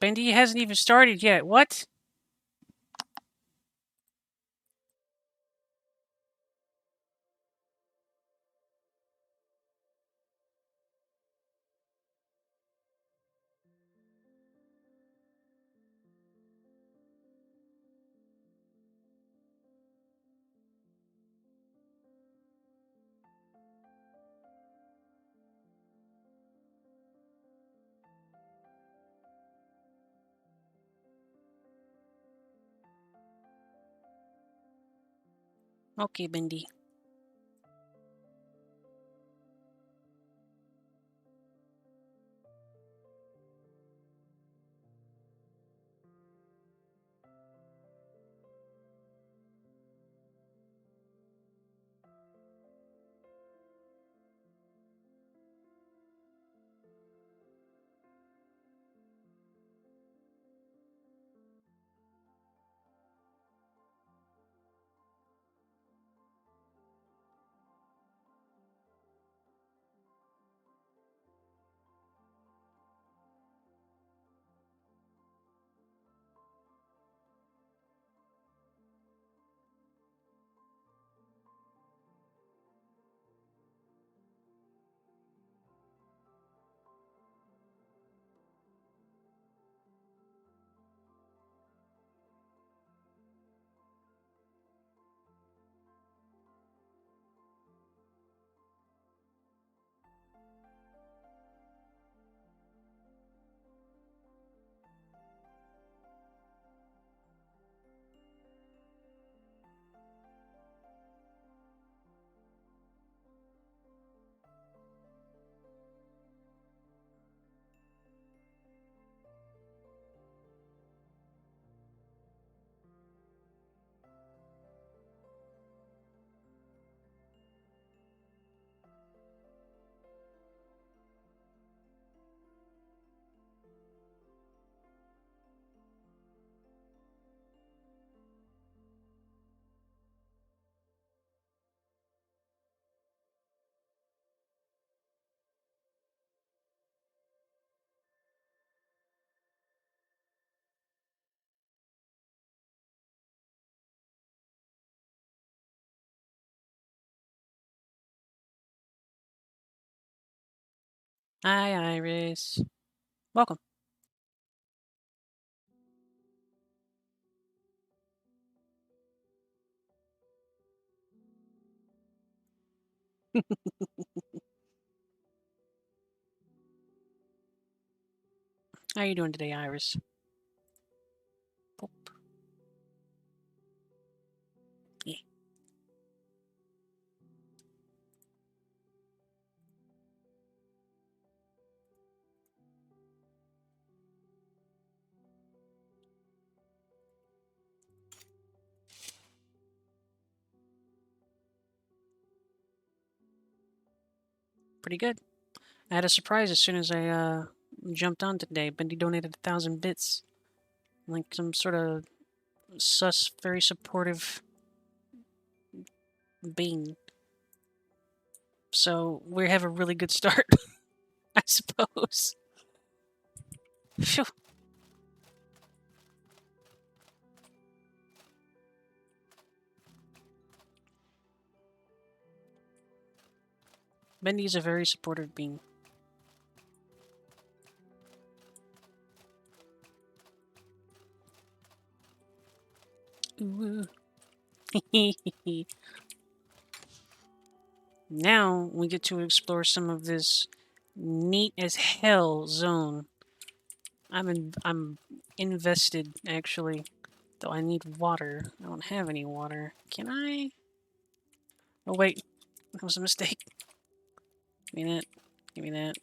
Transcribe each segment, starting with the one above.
Bendy hasn't even started yet. What? Okay, Bendy. Hi, Iris. Welcome. How you doing today, Iris? Boop. Yeah, pretty good. I had a surprise as soon as I jumped on today. Bendy donated 1,000 bits. Like some sort of sus, very supportive being. So we have a really good start, I suppose. Phew. Bendy's a very supportive being. Ooh. Now we get to explore some of this neat as hell zone. I'm invested actually. Though I need water. I don't have any water. Can I? Oh wait, that was a mistake. Give me that. Give me that.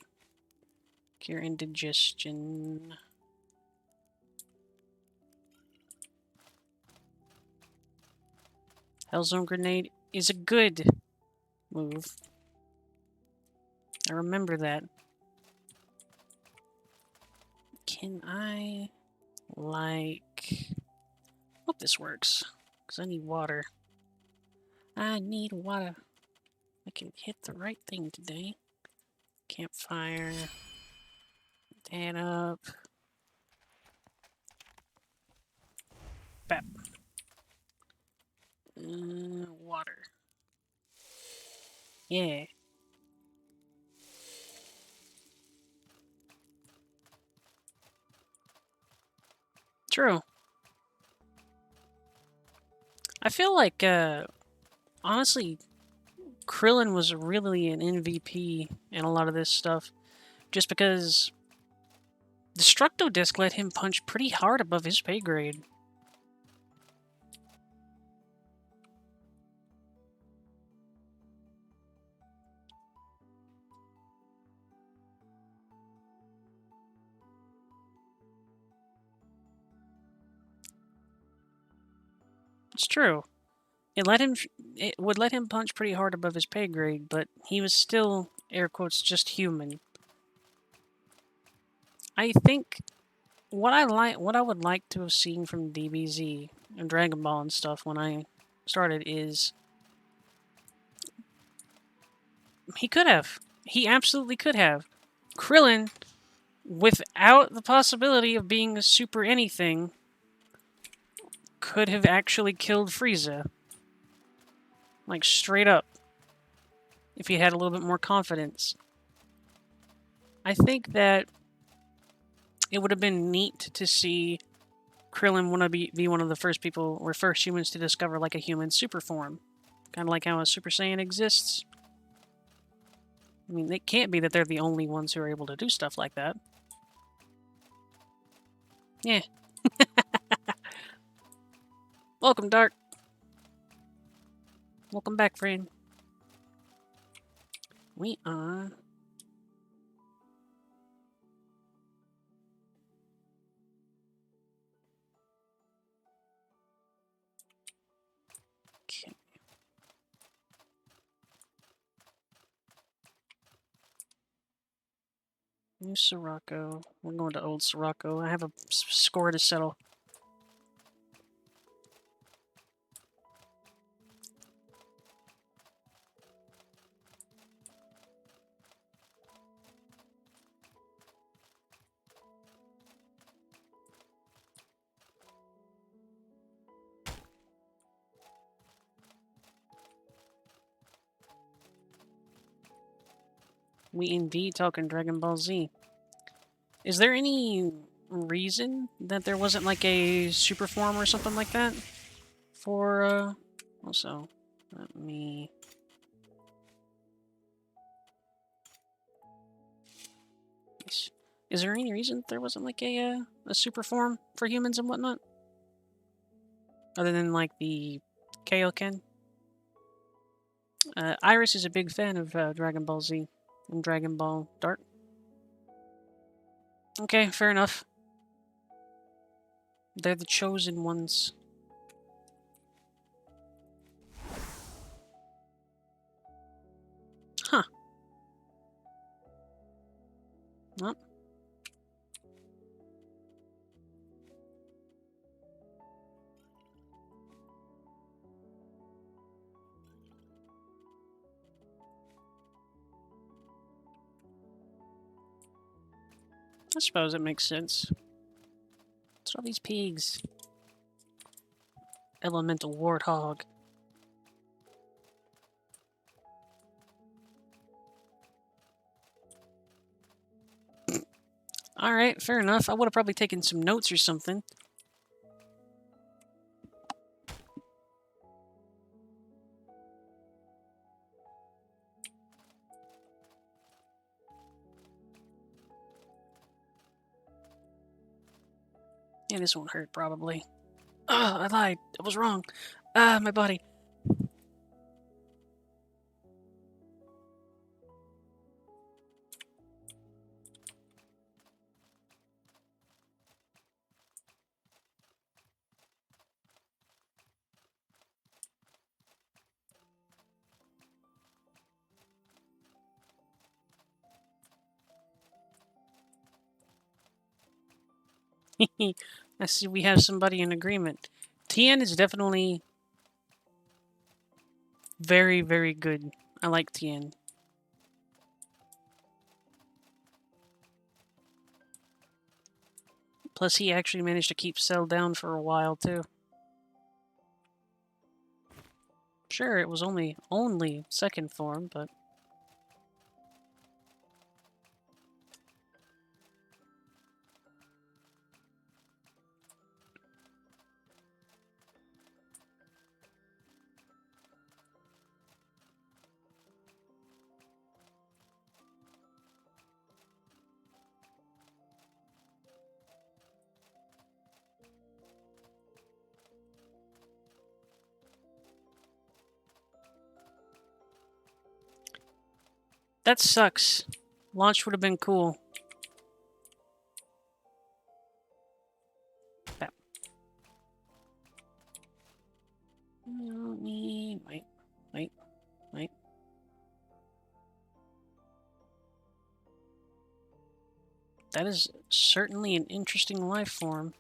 Cure indigestion. Hellzone grenade is a good move. I remember that. Can I, like... Hope this works. Because I need water. I need water. I can hit the right thing today. Campfire. That up. Bap. Water. Yeah. True. I feel like, honestly, Krillin was really an MVP in a lot of this stuff. Just because the Destructo Disc let him punch pretty hard above his pay grade. It's true. It would let him punch pretty hard above his pay grade, but he was still, air quotes, just human. I think what I would like to have seen from DBZ and Dragon Ball and stuff when I started is he absolutely could have. Krillin, without the possibility of being a super anything, could have actually killed Frieza. Like, straight up. If he had a little bit more confidence. I think that it would have been neat to see Krillin want to be one of the first people, or first humans to discover, like, a human super form. Kind of like how a Super Saiyan exists. I mean, it can't be that they're the only ones who are able to do stuff like that. Yeah. Welcome, Dark. Welcome back, friend. We are... Okay. New Sirocco. We're going to Old Sirocco. I have a score to settle. We indeed talking Dragon Ball Z. Is there any reason that there wasn't like a super form or something like that? For, also, let me... Is there any reason there wasn't like a super form for humans and whatnot? Other than like the Kaioken? Iris is a big fan of Dragon Ball Z and Dragon Ball Dark. Okay, fair enough. They're the chosen ones. Huh. Well. I suppose it makes sense. What's all these pigs? Elemental warthog. Alright, fair enough. I would have probably taken some notes or something. Yeah, this won't hurt, probably. Oh, I lied. I was wrong. My body. I see we have somebody in agreement. Tien is definitely very, very good. I like Tien. Plus, he actually managed to keep Cell down for a while, too. Sure, it was only second form, but... That sucks. Launch would have been cool. Bap. Wait. That is certainly an interesting life form.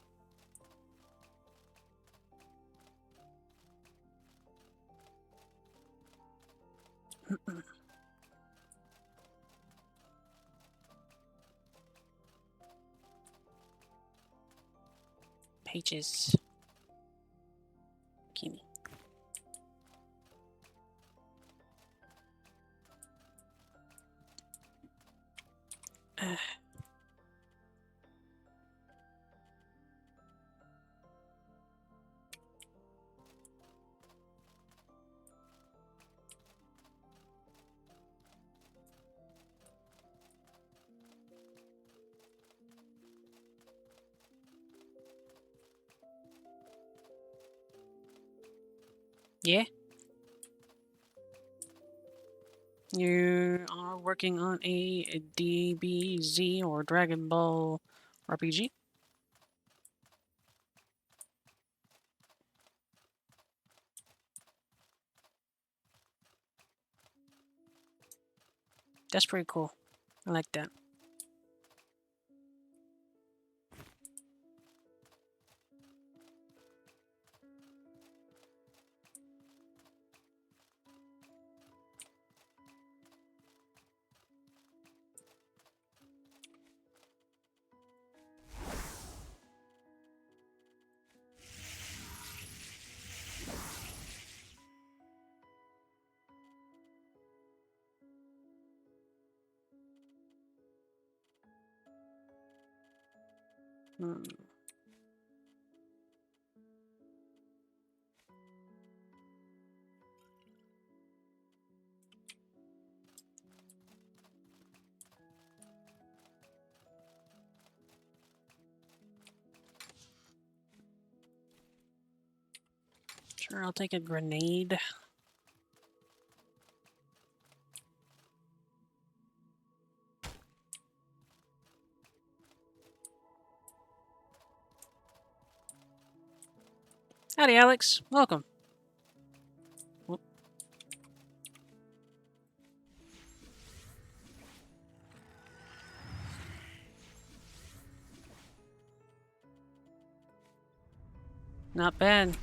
Pages. Bikini. Yeah? You are working on a DBZ or Dragon Ball RPG? That's pretty cool. I like that. Hmm. Sure, I'll take a grenade. Howdy, Alex. Welcome. Whoop. Not bad.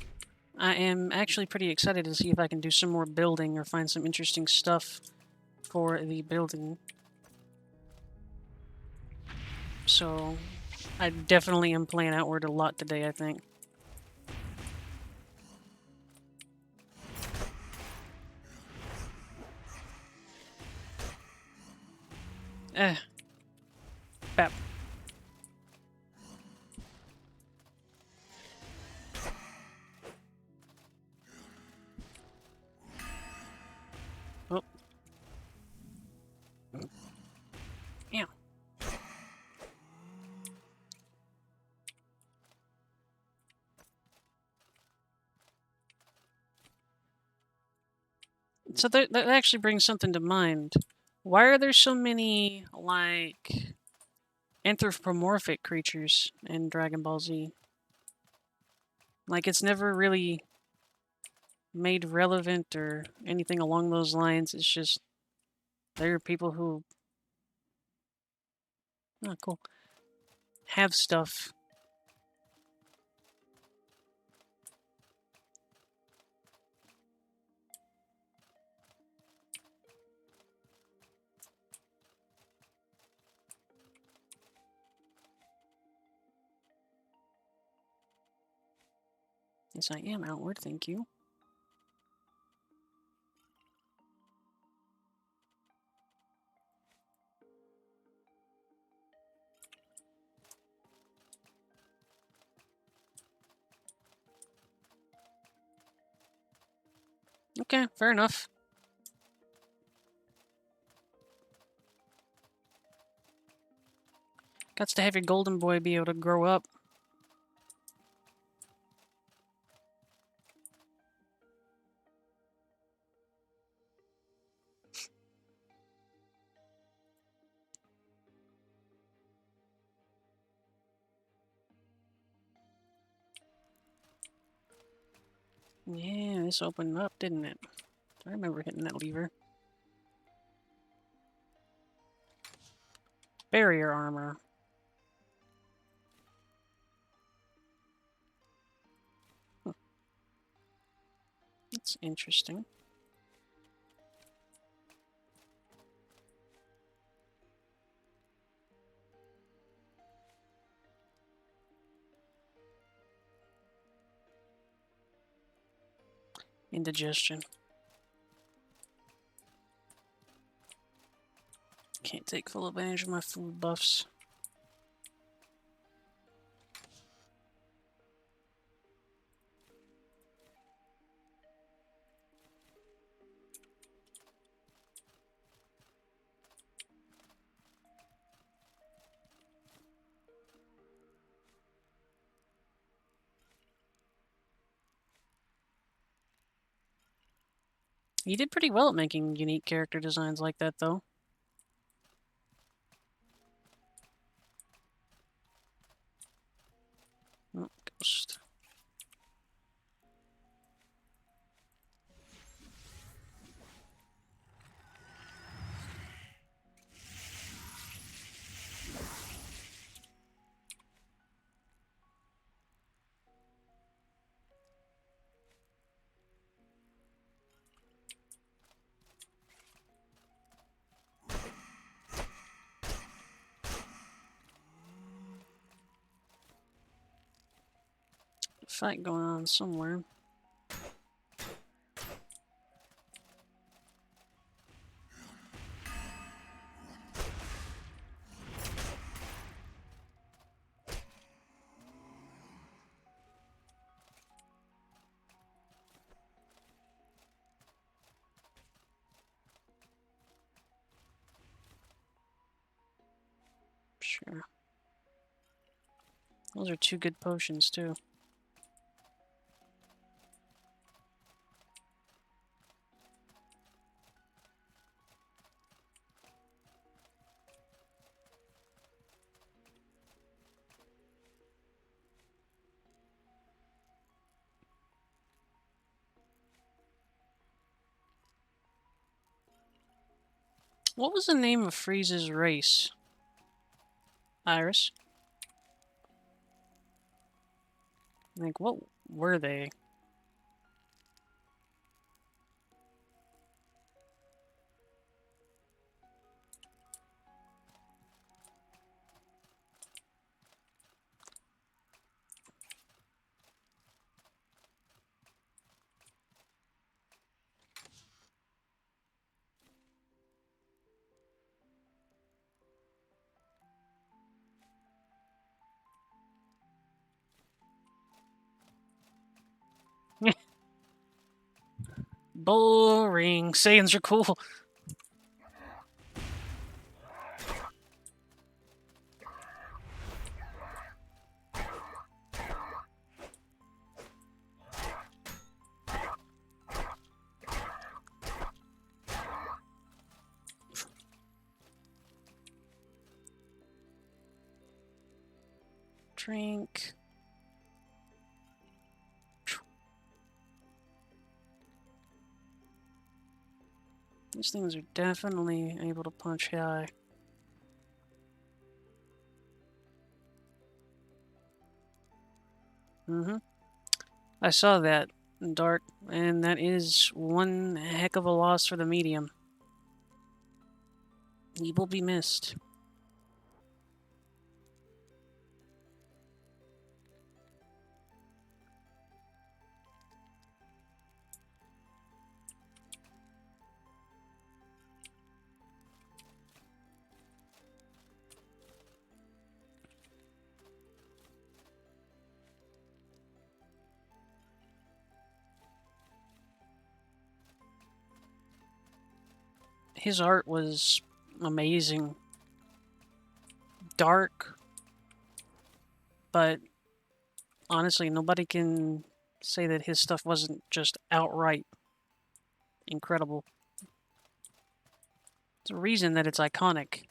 I am actually pretty excited to see if I can do some more building or find some interesting stuff for the building. So, I definitely am playing Outward a lot today, I think. Bap. Oh. Yeah. So that actually brings something to mind. Why are there so many, like, anthropomorphic creatures in Dragon Ball Z? Like, it's never really made relevant or anything along those lines. It's just, there are people who... Oh, cool. Have stuff. Yes, I am Outward, thank you. Okay, fair enough. Gots to have your golden boy be able to grow up. Yeah, this opened up, didn't it? I remember hitting that lever. Barrier armor. That's interesting. Indigestion. Can't take full advantage of my food buffs. You did pretty well at making unique character designs like that, though. Oh, ghost. Fight going on somewhere. Sure. Those are 2 good potions, too. What was the name of Frieza's race? Iris? Like, what were they? Boring. Saiyans are cool. Drink. These things are definitely able to punch high. I saw that, Dart, and that is one heck of a loss for the medium. He will be missed. his art was amazing. Dark, but honestly, nobody can say that his stuff wasn't just outright incredible. It's a reason that it's iconic.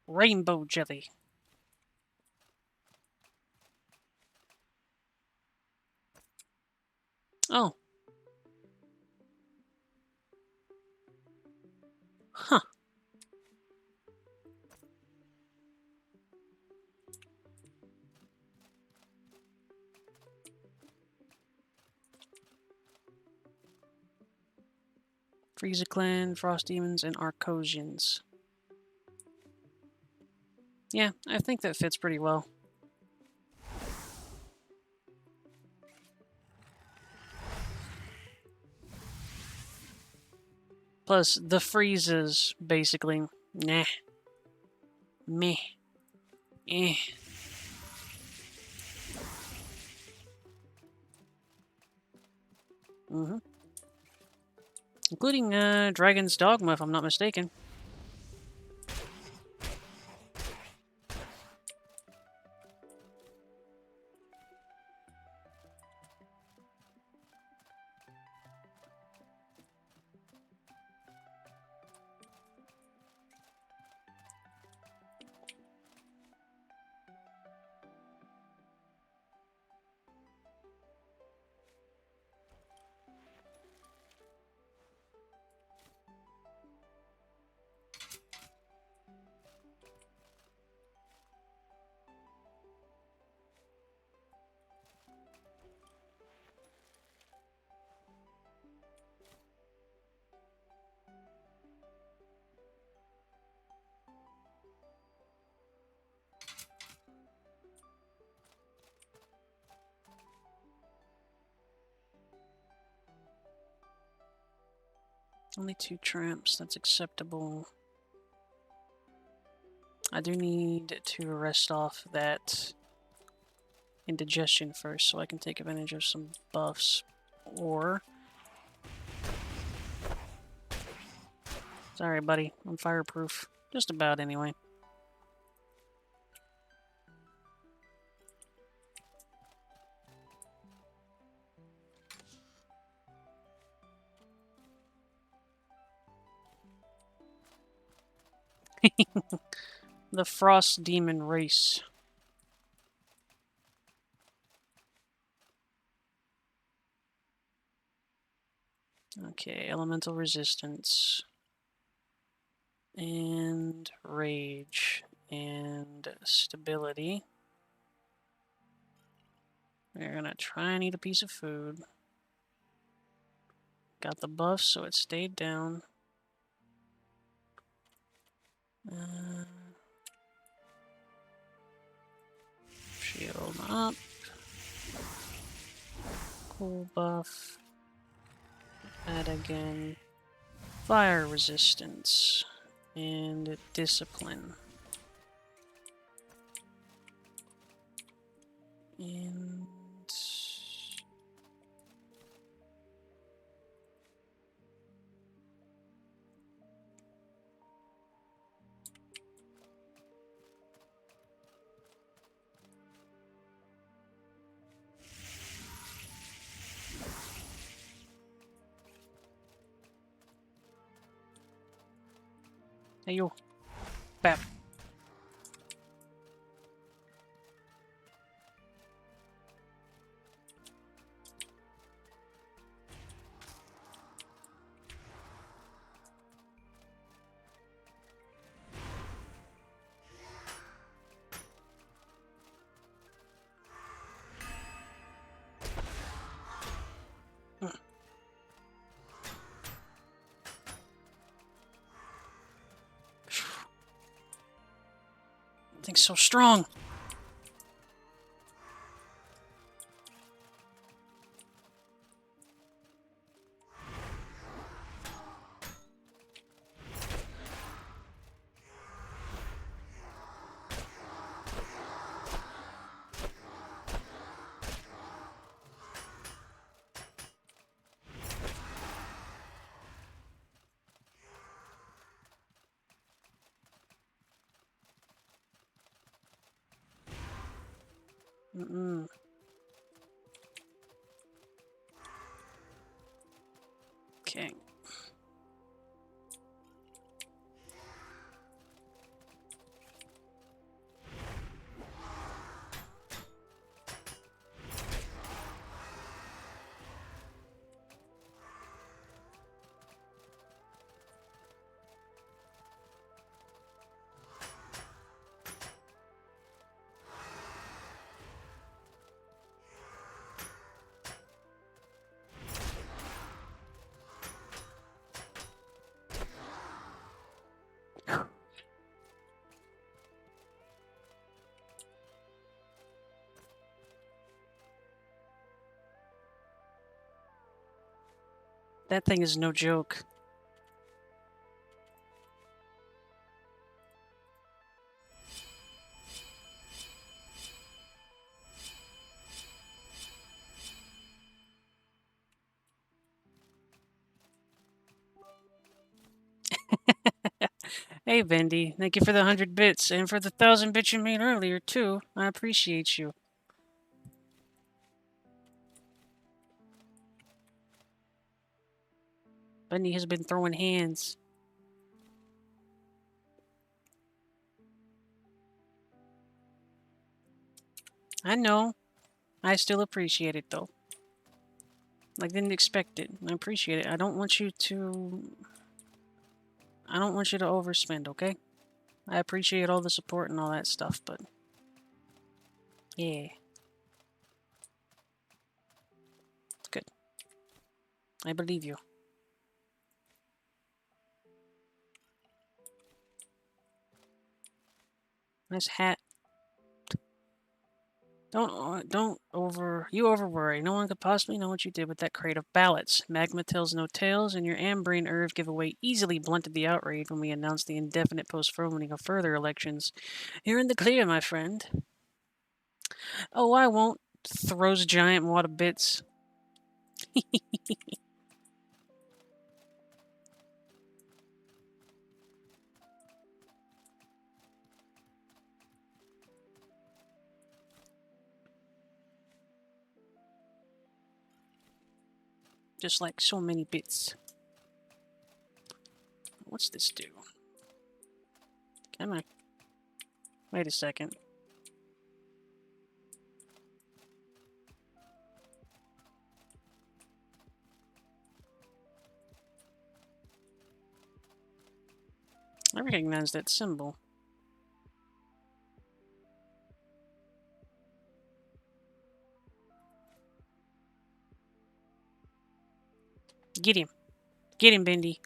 Rainbow jelly. Oh. Huh. Frieza Frost Demons, and Arcosians. Yeah, I think that fits pretty well. Plus, the Friezas, basically, nah. Meh. Eh. Mm-hmm. Including Dragon's Dogma, if I'm not mistaken. Only 2 tramps, that's acceptable. I do need to rest off that indigestion first so I can take advantage of some buffs. Or... Sorry, buddy. I'm fireproof. Just about, anyway. The Frost Demon race. Okay, elemental resistance. And rage. And stability. We're gonna try and eat a piece of food. Got the buff, so it stayed down. Shield up. Cool buff. Add again. Fire resistance. And discipline. And... Hey, yo. Bap. Thing's so strong. Mm-mm. Okay. That thing is no joke. Hey, Bendy. Thank you for the 100 bits and for the 1,000 bits you made earlier, too. I appreciate you. Bendy has been throwing hands. I know. I still appreciate it, though. I didn't expect it. I appreciate it. I don't want you to overspend, okay? I appreciate all the support and all that stuff, but yeah. It's good. I believe you. Nice hat. You over worry. No one could possibly know what you did with that crate of ballots. Magma tells no tales, and your Ambrine Irv giveaway easily blunted the outrage when we announced the indefinite postponing of further elections. You're in the clear, my friend. Oh, I won't. Throws giant wad of bits. Just like so many bits. What's this do? Come on. Wait a second. I recognize that symbol. Get him. Get him, Bendy.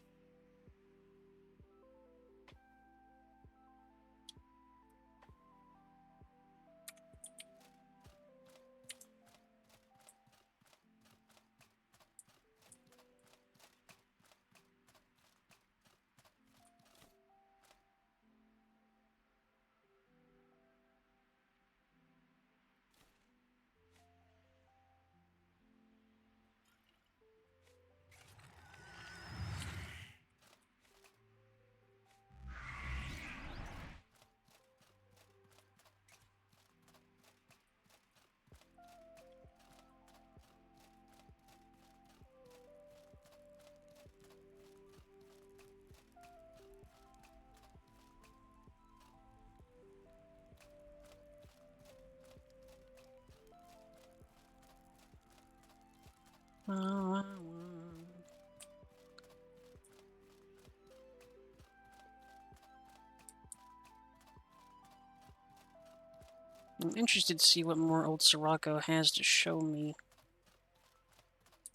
I'm interested to see what more old Sirocco has to show me.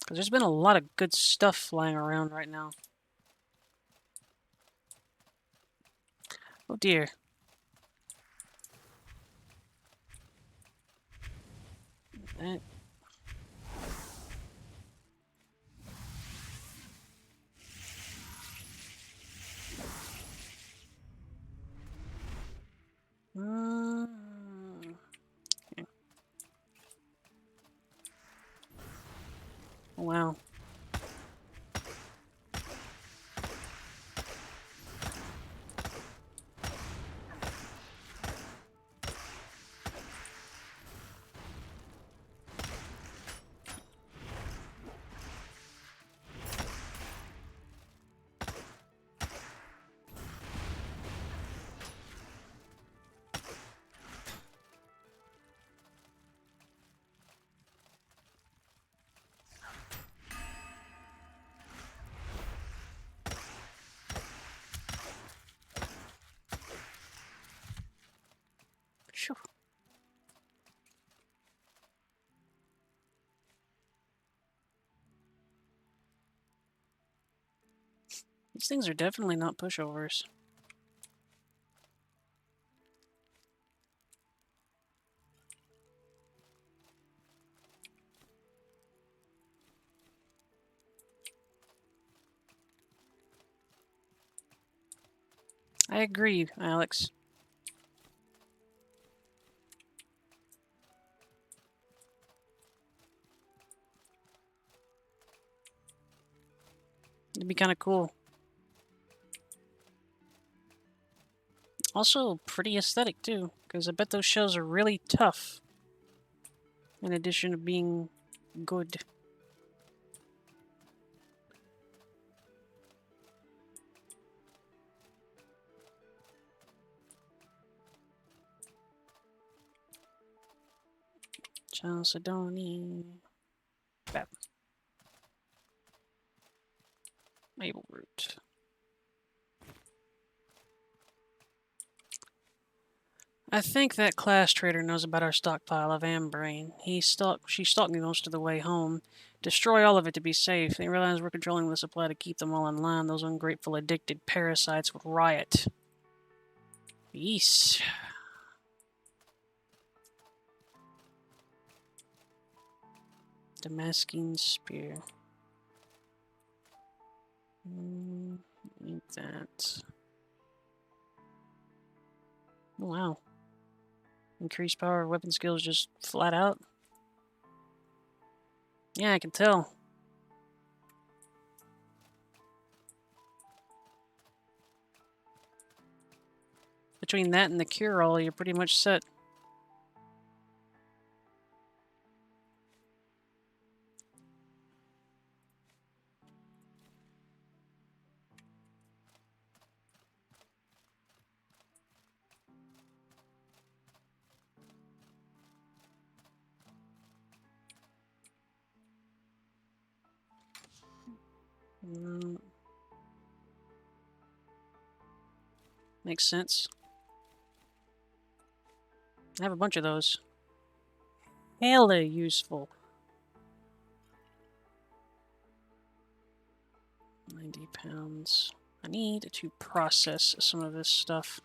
Because there's been a lot of good stuff flying around right now. Oh dear. That... Okay. Oh, wow. These things are definitely not pushovers. I agree, Alex. It'd be kind of cool. Also, pretty aesthetic, too, because I bet those shells are really tough. In addition to being good. Chalcedony. Bap. Maple root. I think that class trader knows about our stockpile of ambrain. She stalked me most of the way home. Destroy all of it to be safe. They realize we're controlling the supply to keep them all in line. Those ungrateful, addicted parasites would riot. Yeesh. Damascene spear. Need that. Oh, wow. Increased power of weapon skills just flat out. Yeah, I can tell. Between that and the cure-all, you're pretty much set. Makes sense. I have a bunch of those. Hella useful. 90 pounds. I need to process some of this stuff.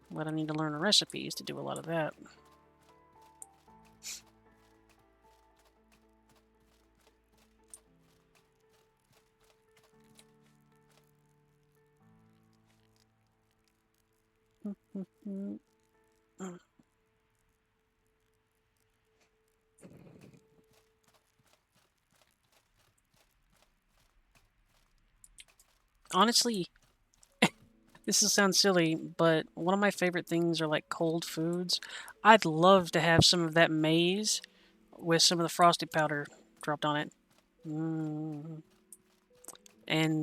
But I need to learn recipes to do a lot of that. Honestly, this will sound silly, but one of my favorite things are like cold foods. I'd love to have some of that maize with some of the frosted powder dropped on it. And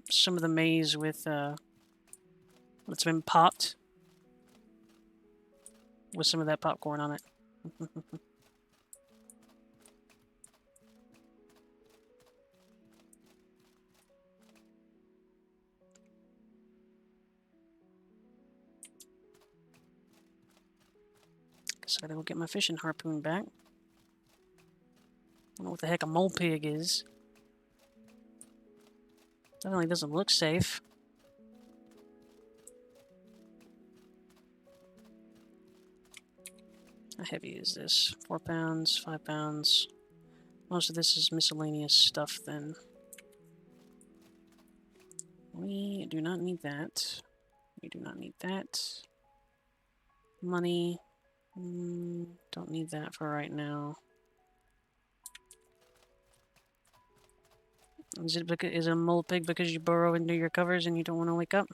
some of the maize with that's been popped with some of that popcorn on it. Guess I gotta go get my fishing harpoon back. I don't know what the heck a mole pig is. Definitely doesn't look safe. How heavy is this? 4 pounds, 5 pounds. Most of this is miscellaneous stuff then. We do not need that. We do not need that. Money. Don't need that for right now. Is it a mole pig because you burrow into your covers and you don't want to wake up?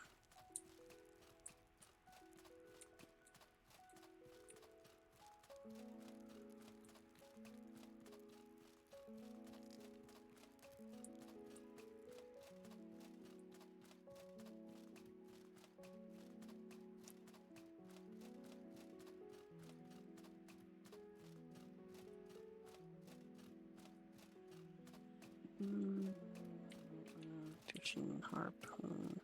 Fishing harpoon.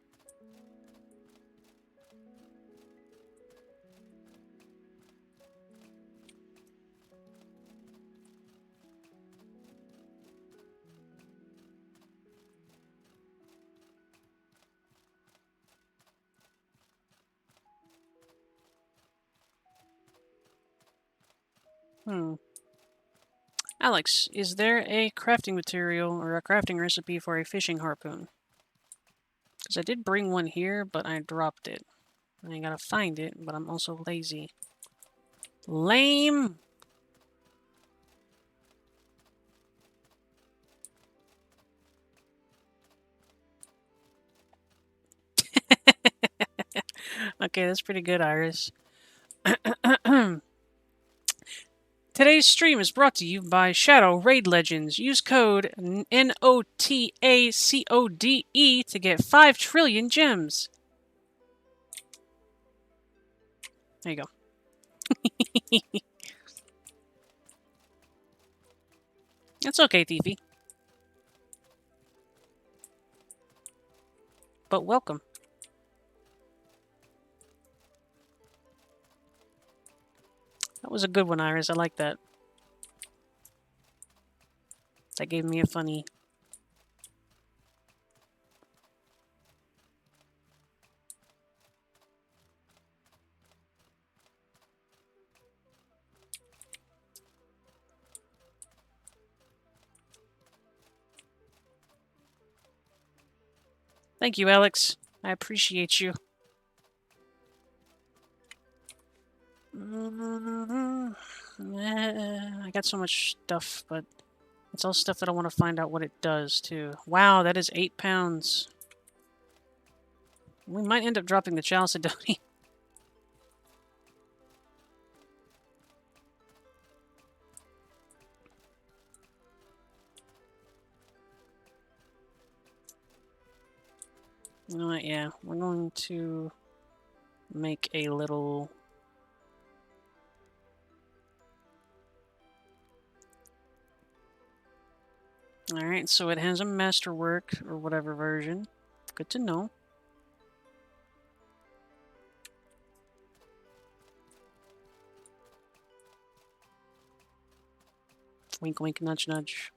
Alex, is there a crafting material or a crafting recipe for a fishing harpoon? Because I did bring one here, but I dropped it. I gotta find it, but I'm also lazy. Lame! Okay, that's pretty good, Iris. Today's stream is brought to you by Shadow Raid Legends. Use code NOTACODE to get 5 trillion gems. There you go. That's okay, Thiefy. But welcome. That was a good one, Iris. I like that. That gave me a funny... Thank you, Alex. I appreciate you. I got so much stuff, but it's all stuff that I want to find out what it does, too. Wow, that is 8 pounds. We might end up dropping the Chalcedony. You know what, yeah. We're going to make a little... Alright, so it has a masterwork, or whatever version. Good to know. Wink, wink, nudge, nudge.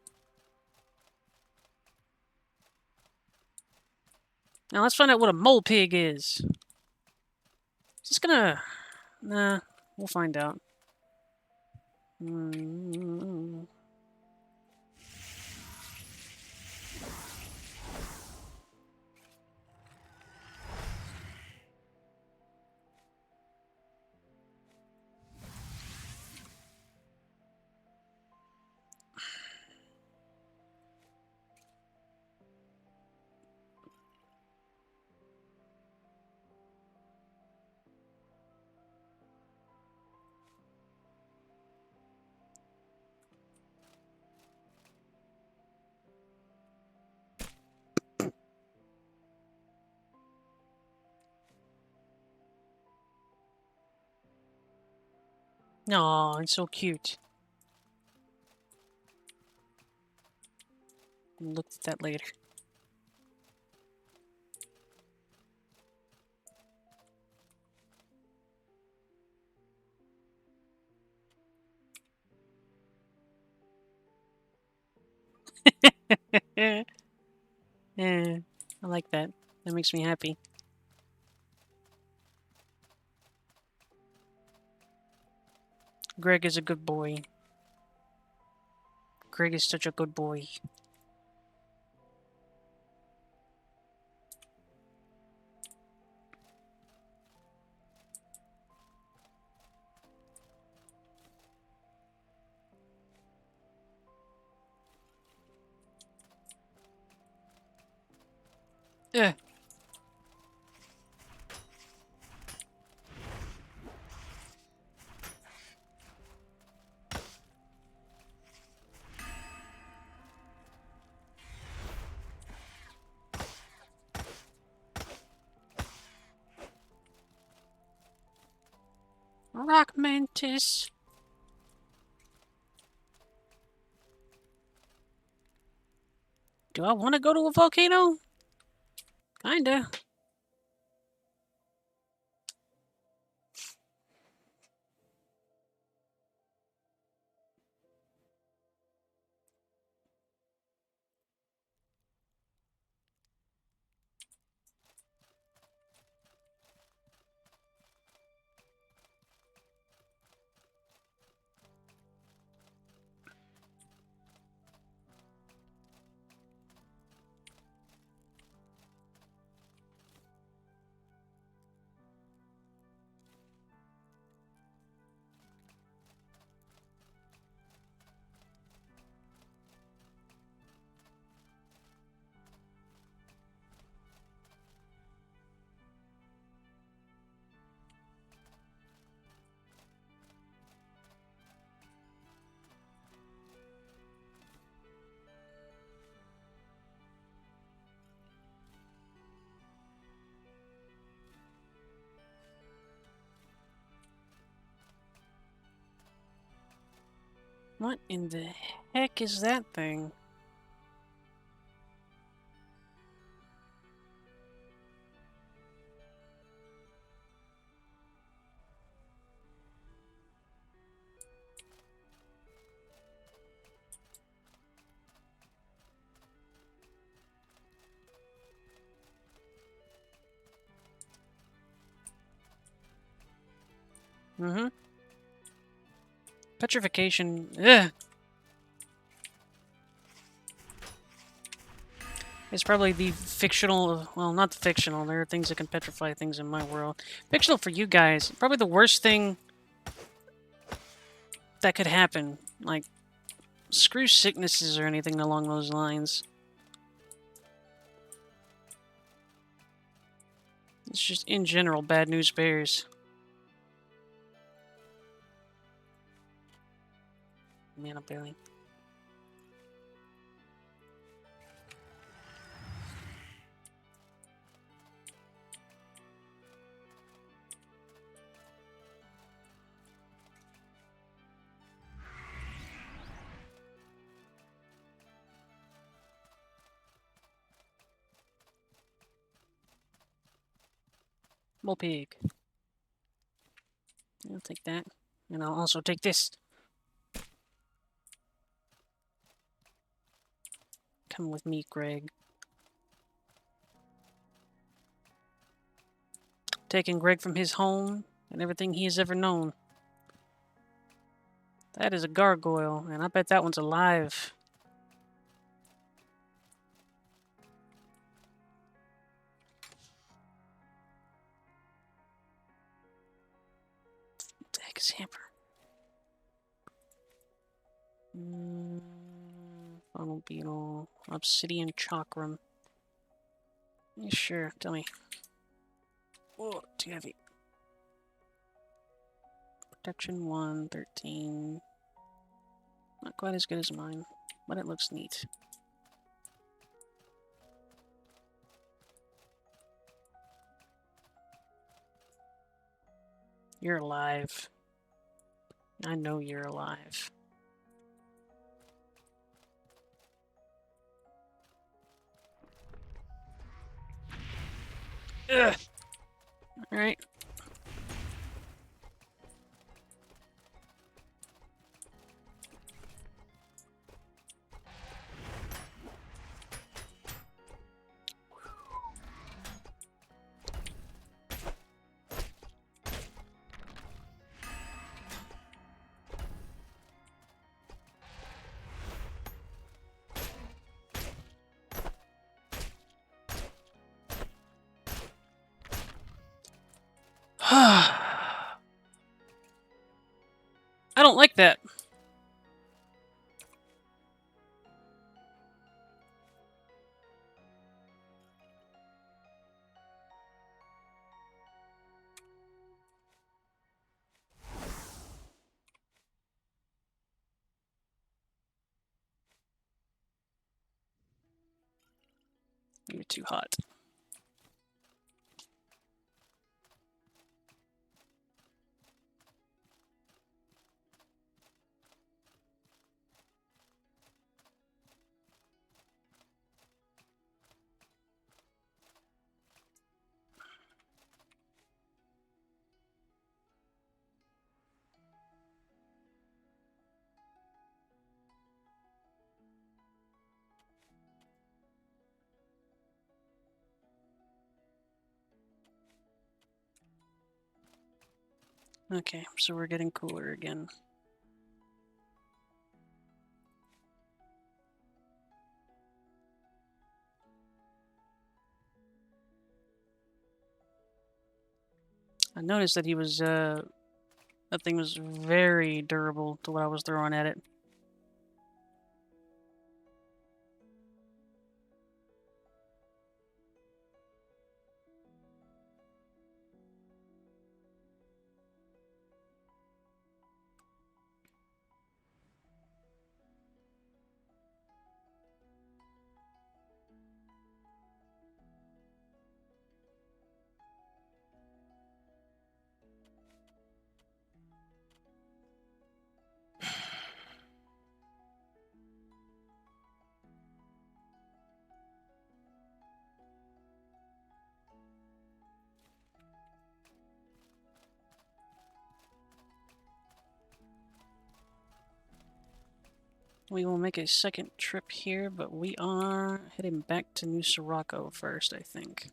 Now let's find out what a mole pig is. Just gonna... Nah, we'll find out. Aw, it's so cute. We'll look at that later. Yeah, I like that. That makes me happy. Greg is a good boy. Greg is such a good boy. Ugh. Rock mantis. Do I want to go to a volcano? Kinda. What in the heck is that thing? Mm-hmm. Petrification. Ugh. It's probably the fictional, well, not the fictional, there are things that can petrify things in my world. Fictional for you guys, probably the worst thing that could happen. Like, screw sicknesses or anything along those lines. It's just, in general, bad news bears. Mana berry. Mole pig. I'll take that. And I'll also take this. Come with me, Greg. Taking Greg from his home and everything he has ever known. That is a gargoyle, and I bet that one's alive. What the heck is hamper? Funnel beetle. Obsidian chakram. Yeah, sure, tell me. Whoa, too heavy. Protection 1, 13. Not quite as good as mine, but it looks neat. You're alive. I know you're alive. Ugh! Alright. I don't like that. You're too hot. Okay, so we're getting cooler again. I noticed that he was, that thing was very durable to what I was throwing at it. We will make a second trip here, but we are heading back to New Sirocco first, I think.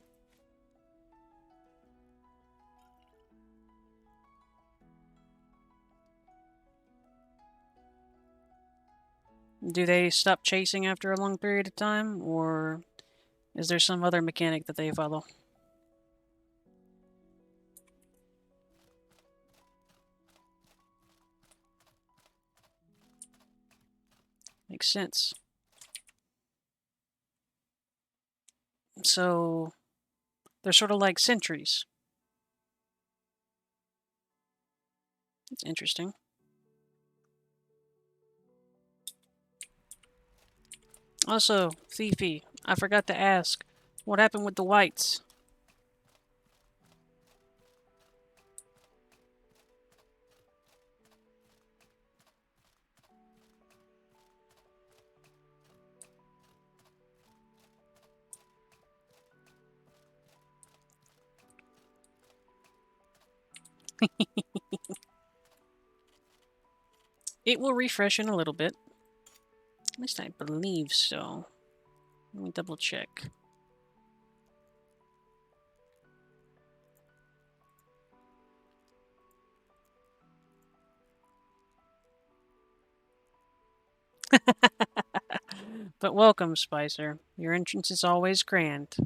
Do they stop chasing after a long period of time, or is there some other mechanic that they follow? Makes sense. So, they're sort of like sentries. That's interesting. Also, Fifi, I forgot to ask, what happened with the whites? It will refresh in a little bit. At least I believe so. Let me double check. But welcome, Spicer. Your entrance is always grand.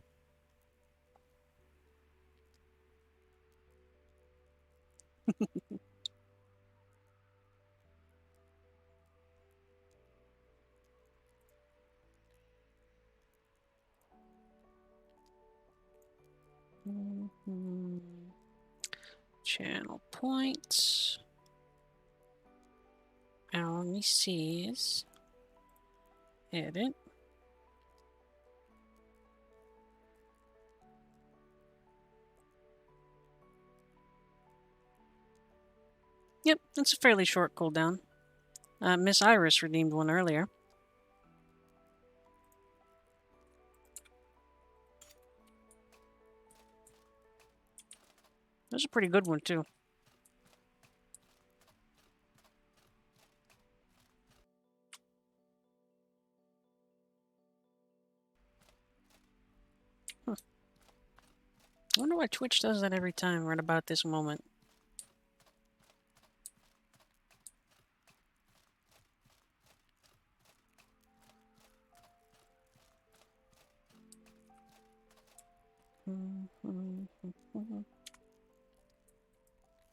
Channel points. Auri sees. Edit. Yep, that's a fairly short cooldown. Miss Iris redeemed one earlier. That was a pretty good one, too. I wonder why Twitch does that every time right about this moment.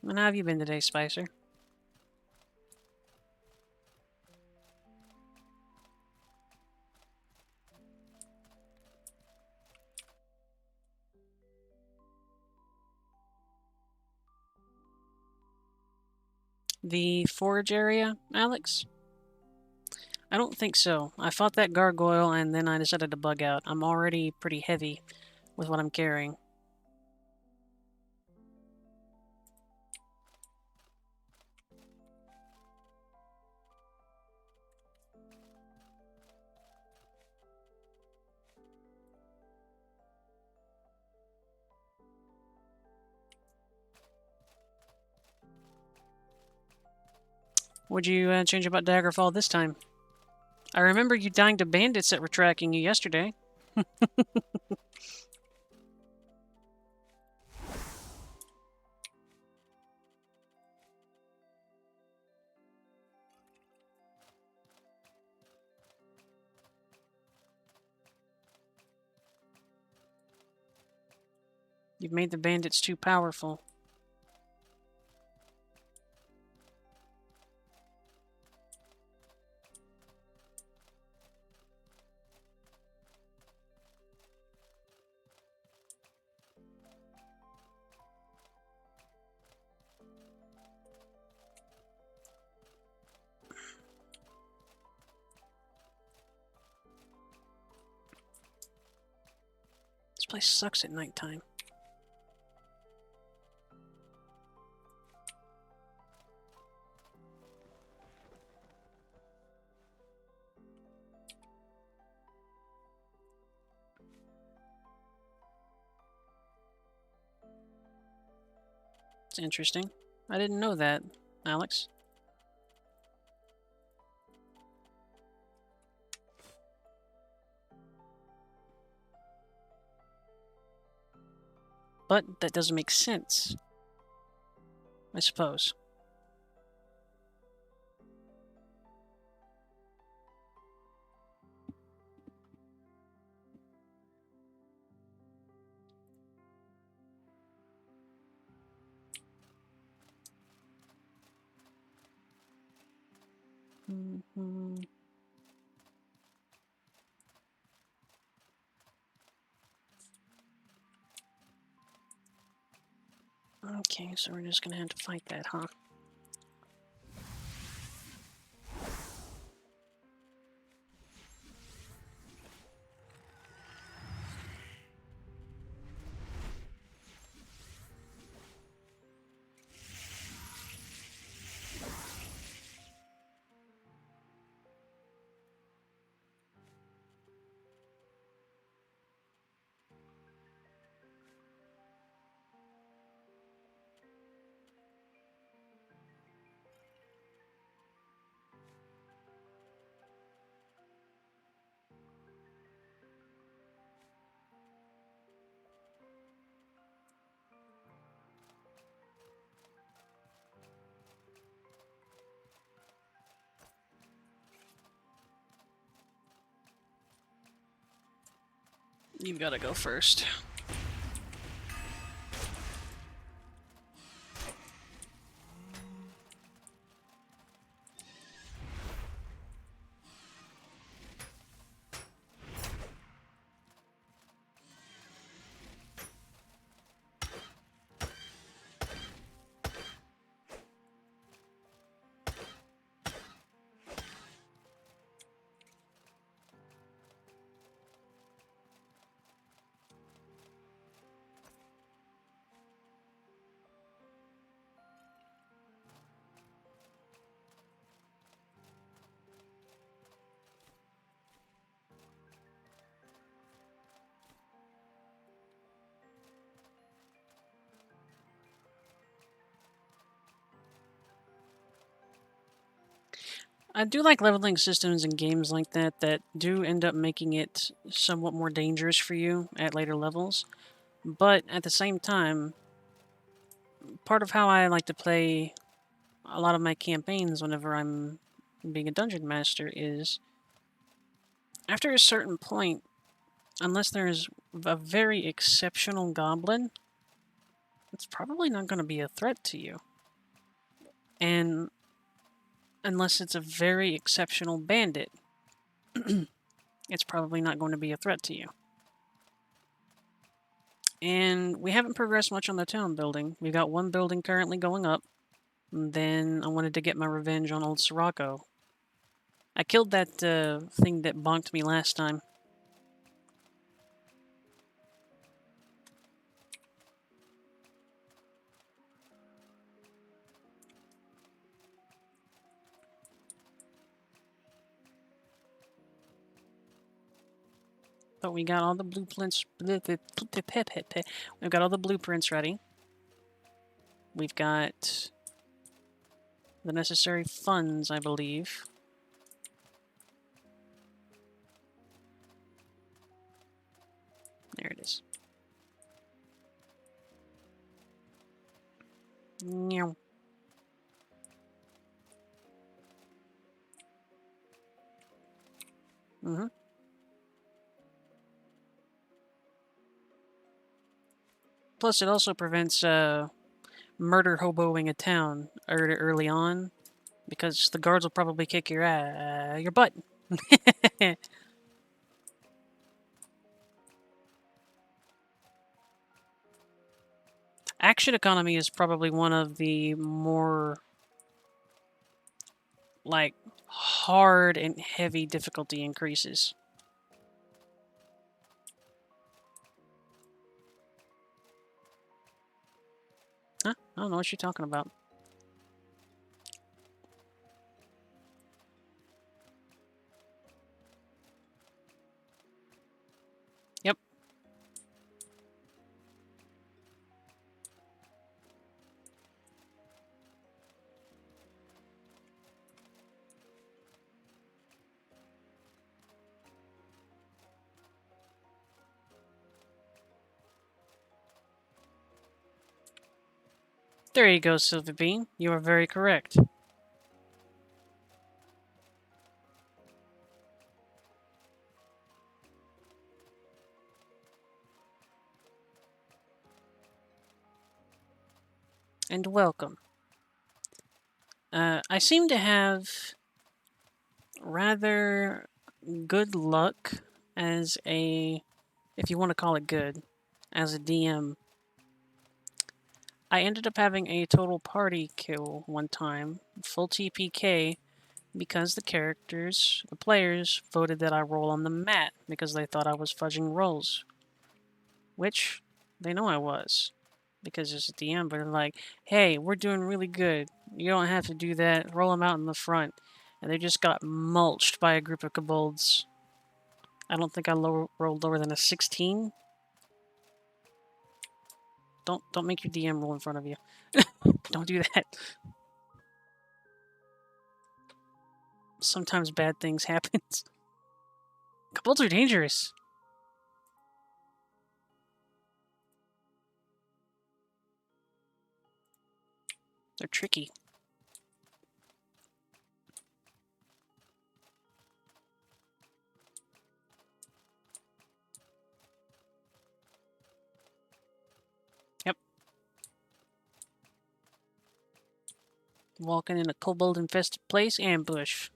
And how have you been today, Spicer? The forage area, Alex? I don't think so. I fought that gargoyle and then I decided to bug out. I'm already pretty heavy with what I'm carrying. Would you change about Daggerfall this time? I remember you dying to bandits that were tracking you yesterday. You've made the bandits too powerful. This place sucks at nighttime. It's interesting. I didn't know that, Alex. But that doesn't make sense, I suppose. Mm-hmm. Okay, so we're just gonna have to fight that, huh? You've got to go first. I do like leveling systems in games like that that do end up making it somewhat more dangerous for you at later levels. But at the same time, part of how I like to play a lot of my campaigns whenever I'm being a dungeon master is after a certain point, unless there's a very exceptional goblin, it's probably not going to be a threat to you. And unless it's a very exceptional bandit, it's probably not going to be a threat to you. And we haven't progressed much on the town building. We've got one building currently going up. And then I wanted to get my revenge on old Sirocco. I killed that thing that bonked me last time. But we got all the blueprints. We've got all the blueprints ready. We've got the necessary funds, I believe. There it is. Meow. Mm-hmm. Plus, it also prevents murder hoboing a town early on, because the guards will probably kick your butt. Action economy is probably one of the more like hard and heavy difficulty increases. Huh? I don't know what you're talking about. Yep. There you go, Silver Bean. You are very correct. And welcome. I seem to have rather good luck as a, if you want to call it good, as a DM. I ended up having a total party kill one time, full TPK, because the players, voted that I roll on the mat because they thought I was fudging rolls. Which, they know I was. Because it's a DM, but they're like, hey, we're doing really good. You don't have to do that. Roll them out in the front. And they just got mulched by a group of kobolds. I don't think I rolled lower than a 16. Don't make your DM roll in front of you. Don't do that. Sometimes bad things happen. Kobolds are dangerous. They're tricky. Yep. Walking in a kobold-infested place, ambush.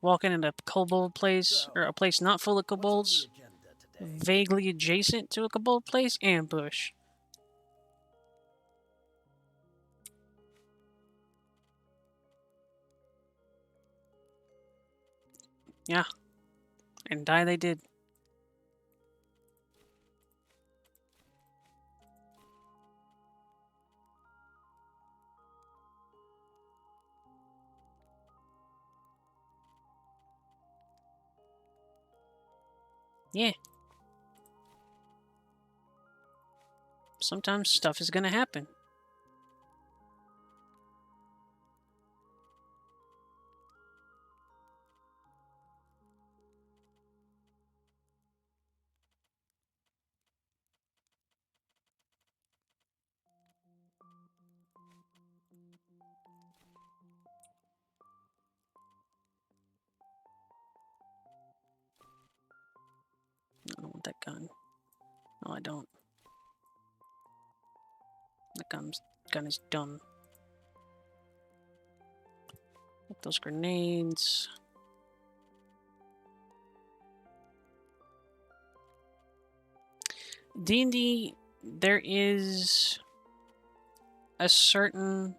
Walking in a kobold place, or a place not full of kobolds, vaguely adjacent to a kobold place, ambush. Yeah. And die they did. Yeah. Sometimes stuff is gonna happen. I don't want that gun. No, I don't. That gun is dumb. Like those grenades. D&D, there is a certain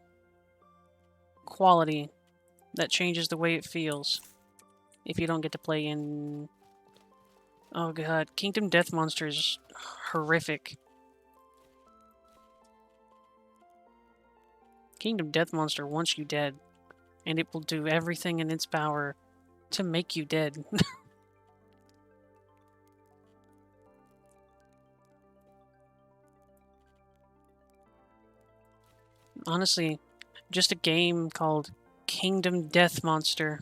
quality that changes the way it feels if you don't get to play in... Oh god, Kingdom Death Monster is horrific. Kingdom Death Monster wants you dead, and it will do everything in its power to make you dead. Honestly, just a game called Kingdom Death Monster.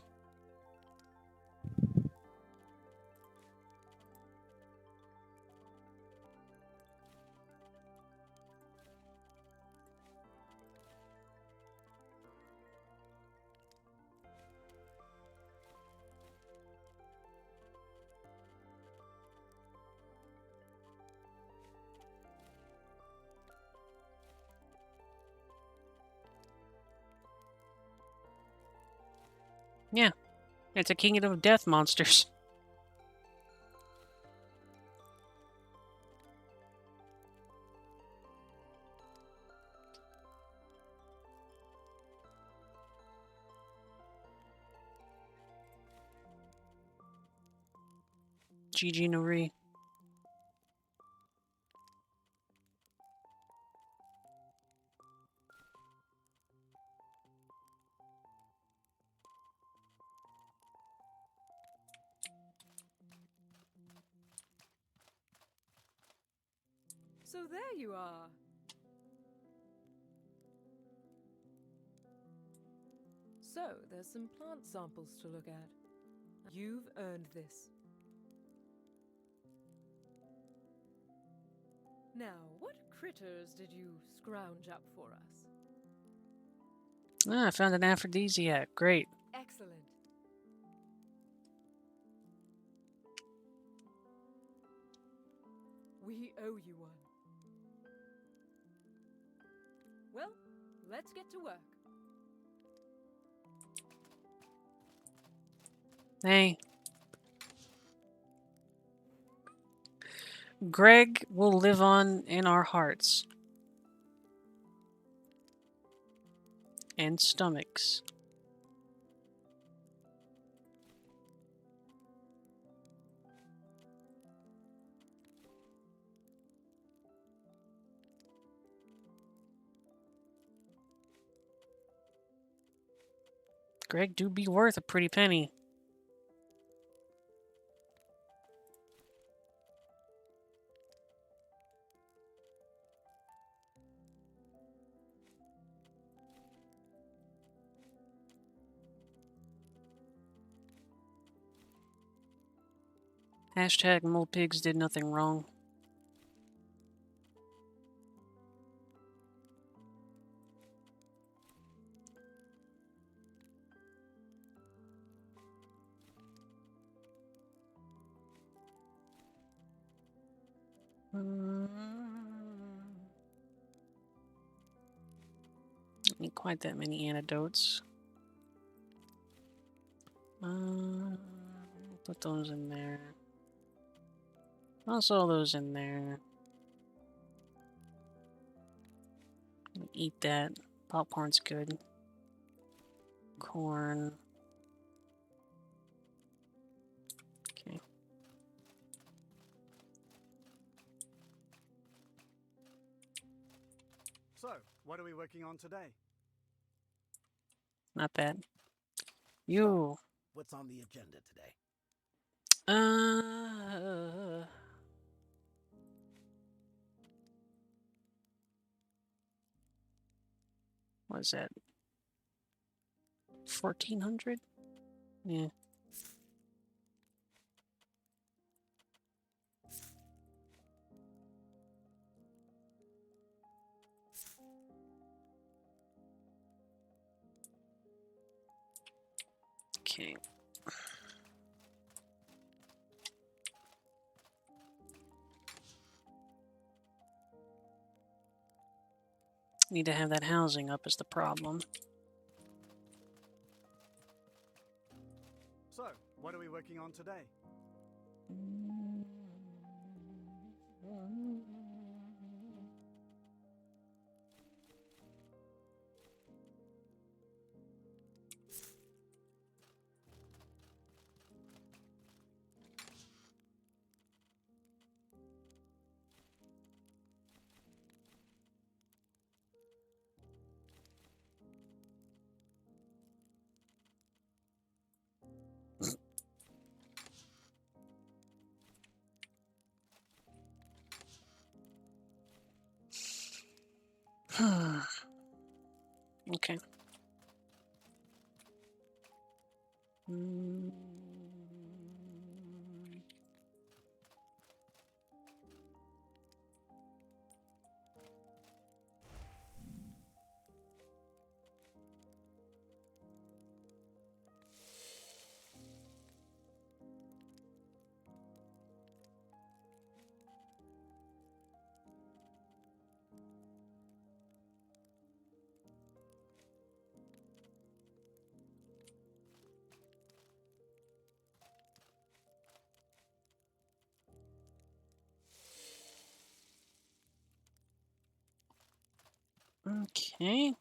Yeah, it's a Kingdom of Death Monsters. GG Nori. So there you are. So there's some plant samples to look at. You've earned this. Now, what critters did you scrounge up for us? Ah, I found an aphrodisiac. Great. Excellent. We owe you one. Well, let's get to work. Hey. Greg will live on in our hearts. And stomachs. Greg do be worth a pretty penny. Hashtag mole pigs did nothing wrong. Don't need quite that many antidotes. Put those in there. Toss all those in there. Eat that. Popcorn's good. Corn. Okay. So, what are we working on today? Not bad. You. What's on the agenda today? What is that? 1400? Yeah. Okay. Need to have that housing up is the problem. So, what are we working on today? Okay. Okay.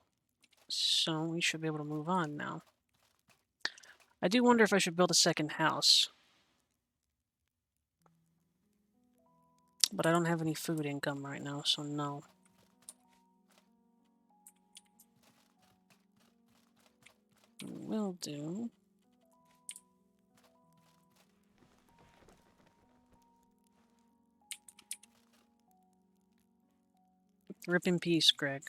So we should be able to move on now. I do wonder if I should build a second house. But I don't have any food income right now, so no. Will do. Rip in peace, Greg.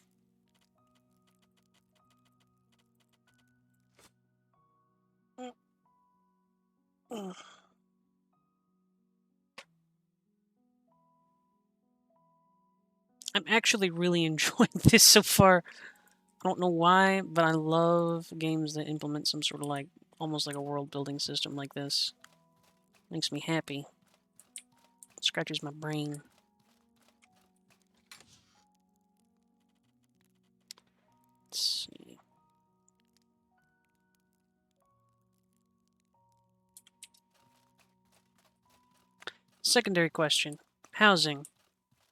I'm actually really enjoying this so far. I don't know why, but I love games that implement some sort of like, almost like a world building system like this. Makes me happy. Scratches my brain. Let's see. Secondary question. Housing.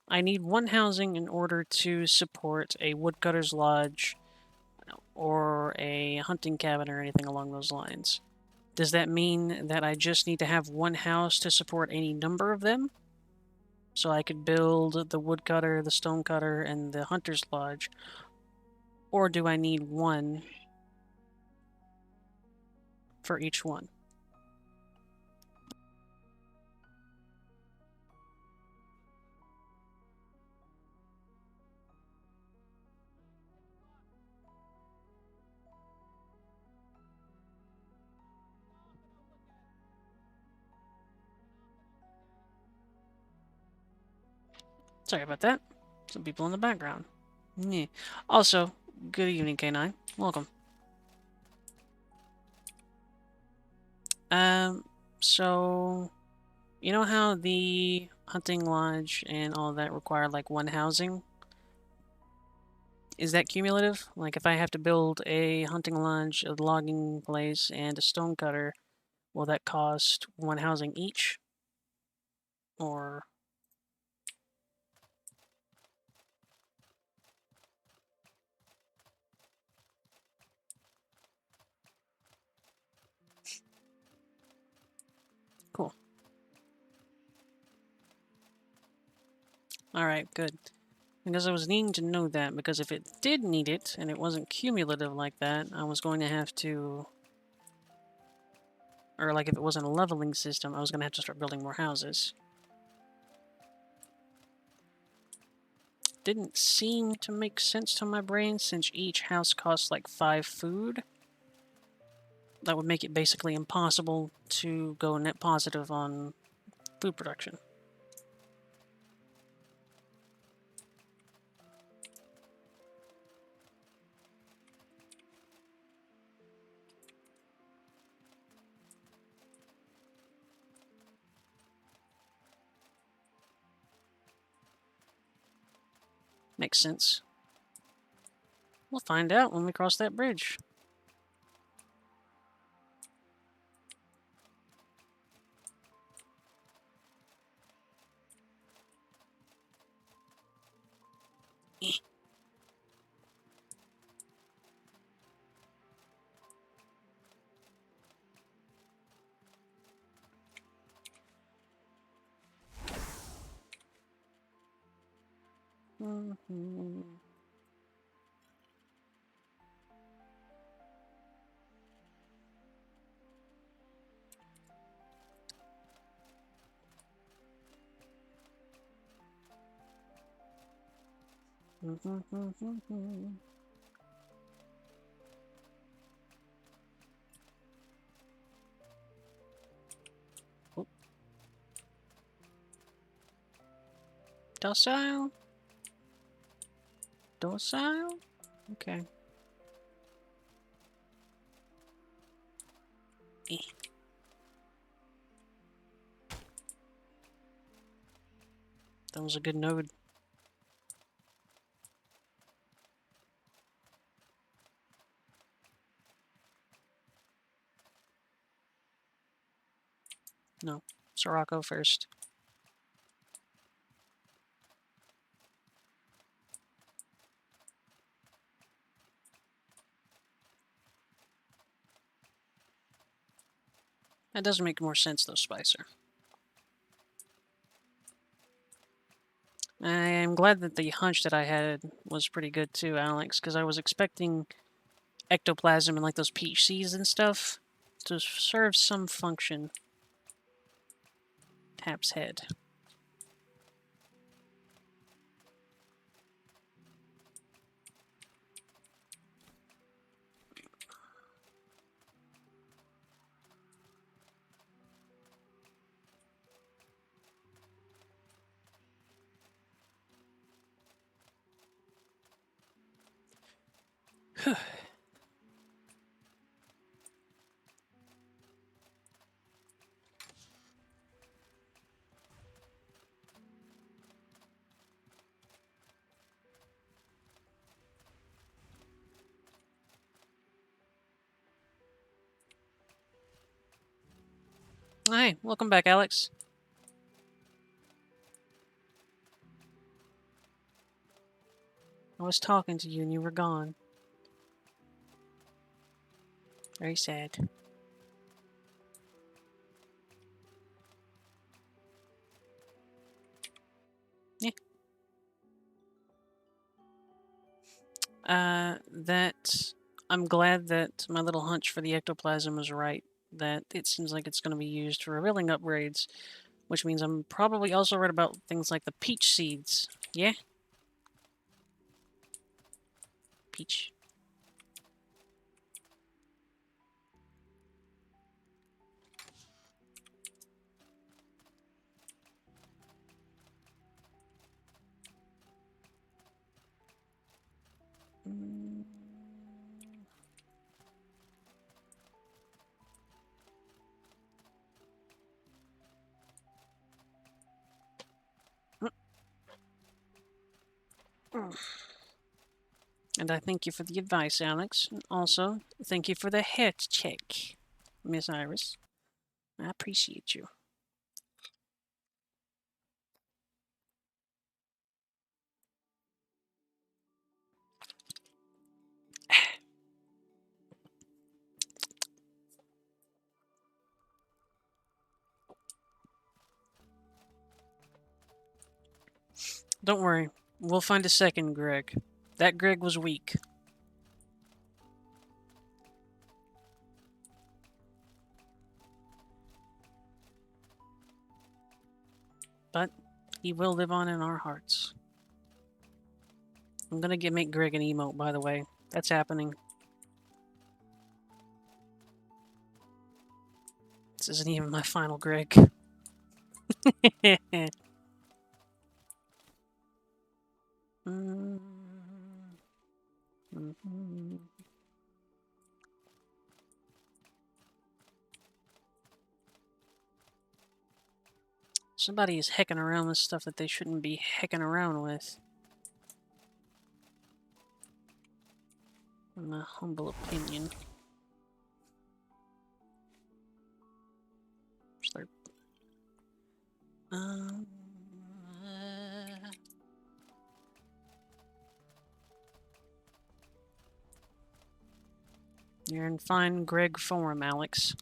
I need one housing in order to support a woodcutter's lodge or a hunting cabin or anything along those lines. Does that mean that I just need to have one house to support any number of them? So I could build the woodcutter, the stonecutter, and the hunter's lodge? Or do I need one for each one? Sorry about that. Some people in the background. Yeah. Also, good evening, K9. Welcome. So you know how the hunting lodge and all that require like one housing? Is that cumulative? Like if I have to build a hunting lodge, a logging place, and a stonecutter, will that cost one housing each? Or cool. Alright, good. Because I was needing to know that, because if it did need it, and it wasn't cumulative like that, I was going to have to... Or like if it wasn't a leveling system, I was going to have to start building more houses. Didn't seem to make sense to my brain, since each house costs like 5 food. That would make it basically impossible to go net positive on food production. Makes sense. We'll find out when we cross that bridge. Eh. Mm-hmm. Mm-hmm. Oh. Docile? Docile? Okay. Eh. That was a good node. No. Sirocco first. That does make more sense though, Spicer. I am glad that the hunch that I had was pretty good too, Alex, because I was expecting ectoplasm and like those peach seeds and stuff to serve some function. Tap's head. Hi, welcome back, Alex. I was talking to you and you were gone. Very sad. Yeah. I'm glad that my little hunch for the ectoplasm was right. That it seems like it's going to be used for revealing upgrades, which means I'm probably also right about things like the peach seeds. Yeah? Peach. Mm. And I thank you for the advice, Alex. And also, thank you for the health check, Miss Iris. I appreciate you. Don't worry. We'll find a second Greg. That Greg was weak. But he will live on in our hearts. I'm gonna make Greg an emote, by the way. That's happening. This isn't even my final Greg. Somebody is hecking around with stuff that they shouldn't be hecking around with. In my humble opinion. Slurp. You're in fine Greg form, Alex.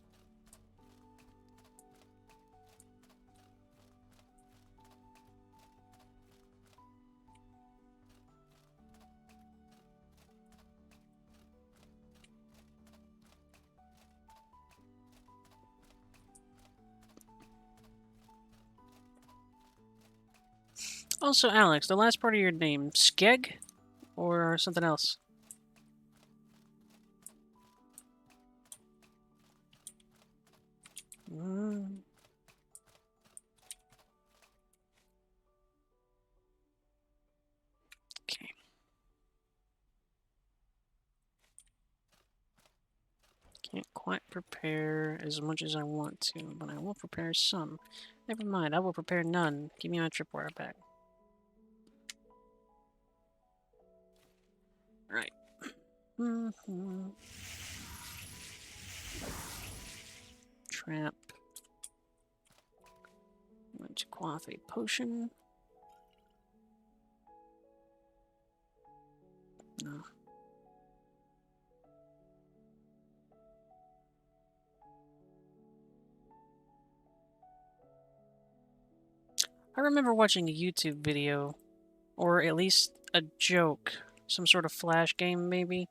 Also, Alex, the last part of your name, Skeg? Or something else? Okay. Can't quite prepare as much as I want to, but I will prepare some. Never mind, I will prepare none. Give me my tripwire back. Right. Trap. I'm going to quaff a potion. No. I remember watching a YouTube video, or at least a joke, some sort of flash game maybe,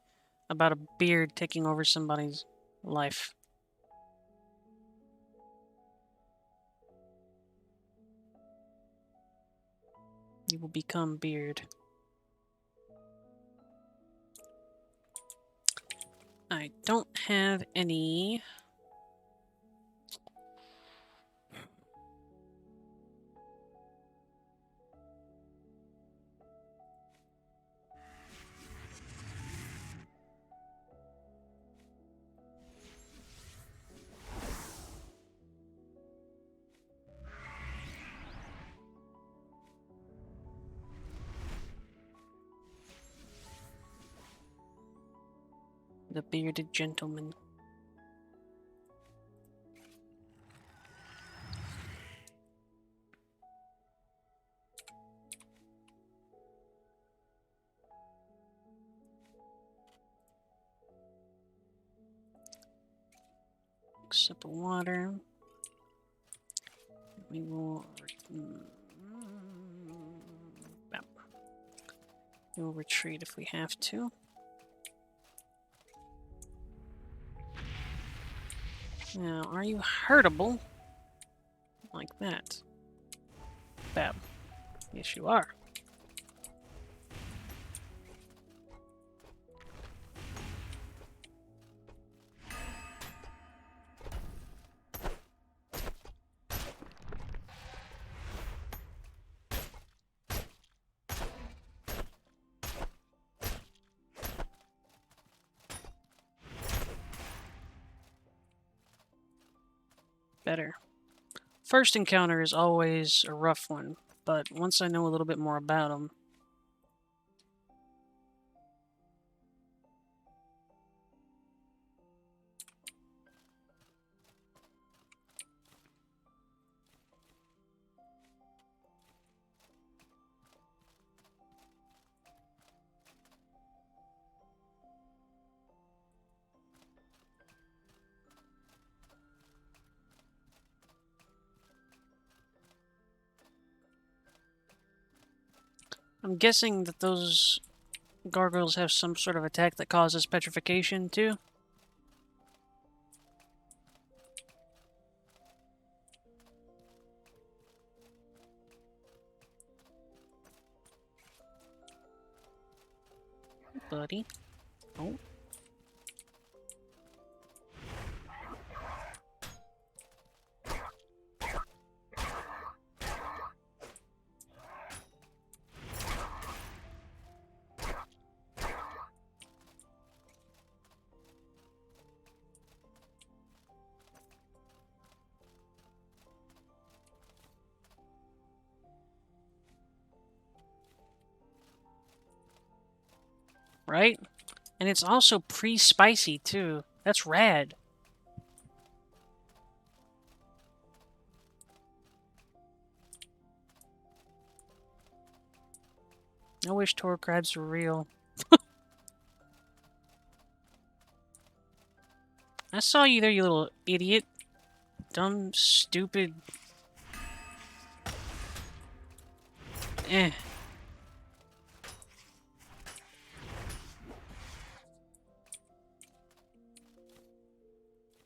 about a beard taking over somebody's life. You will become beard. I don't have any... The bearded gentleman. Sip of water. We will. We'll retreat if we have to. Now, are you hurtable? Like that. Bab. Yes, you are. Better. First encounter is always a rough one, but once I know a little bit more about them, I'm guessing that those gargoyles have some sort of attack that causes petrification too. Buddy. Oh. Right? And it's also pre-spicy too. That's rad. I wish tor crabs were real. I saw you there, you little idiot. Dumb, stupid. Eh.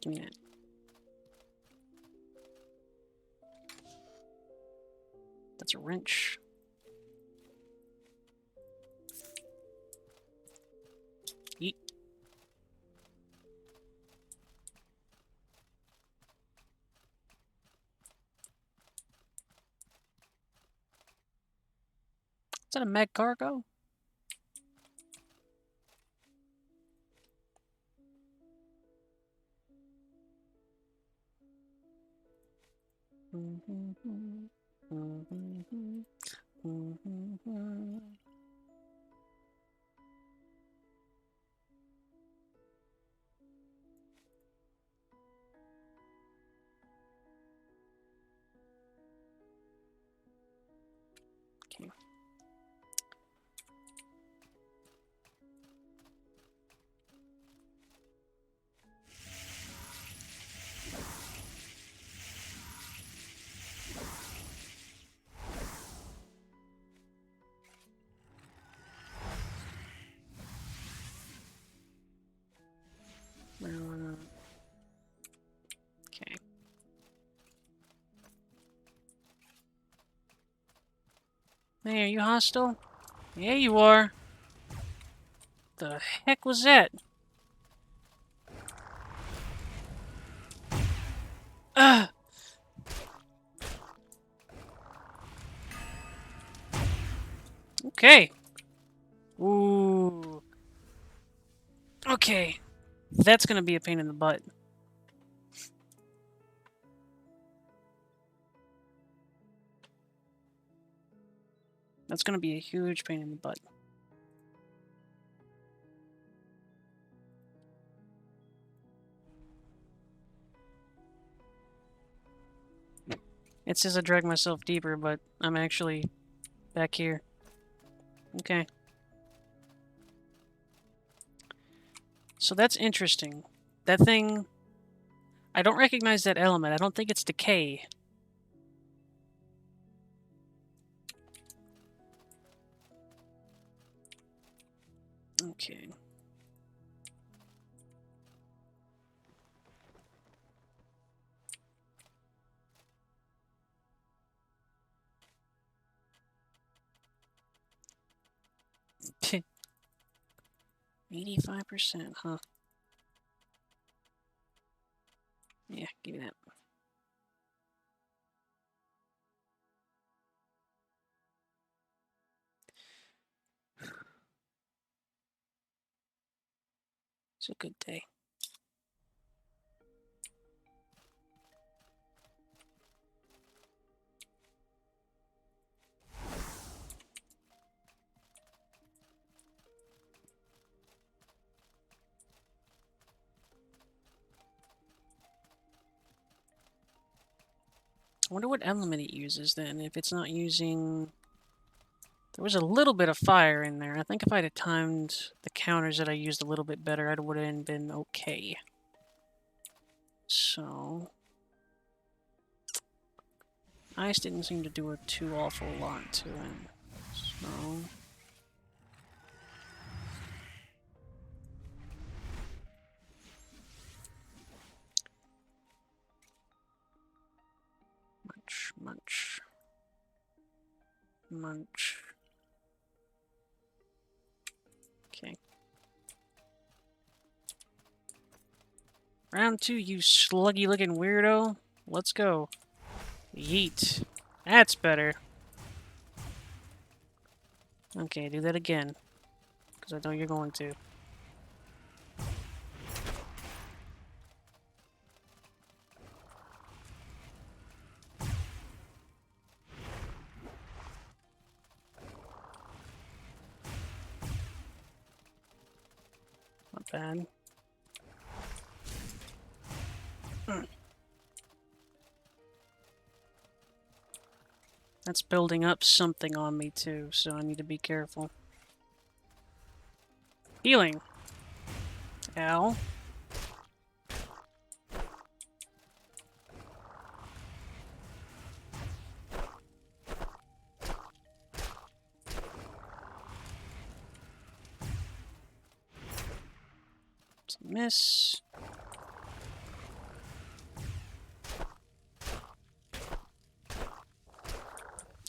Give me that. That's a wrench. Eat. Is that a mech cargo? Okay. Okay. Hey, are you hostile? Yeah, you are. The heck was that? Ugh! Okay. Ooh. Okay. That's gonna be a pain in the butt. That's gonna be a huge pain in the butt. It says I dragged myself deeper, but I'm actually back here. Okay. So that's interesting. That thing... I don't recognize that element. I don't think it's decay. Okay. Peh. 85%, huh? Yeah, give me that. It's a good day. I wonder what element it uses then, if it's not using... There was a little bit of fire in there. I think if I'd have timed the counters that I used a little bit better, I would have been okay. So... Ice didn't seem to do a too awful lot to it. So... Munch, munch. Munch. Okay. Round 2, you sluggy looking weirdo. Let's go. Yeet. That's better. Okay, do that again. Because I know you're going to. Not bad. That's building up something on me too, so I need to be careful. Healing. Ow. It's a miss.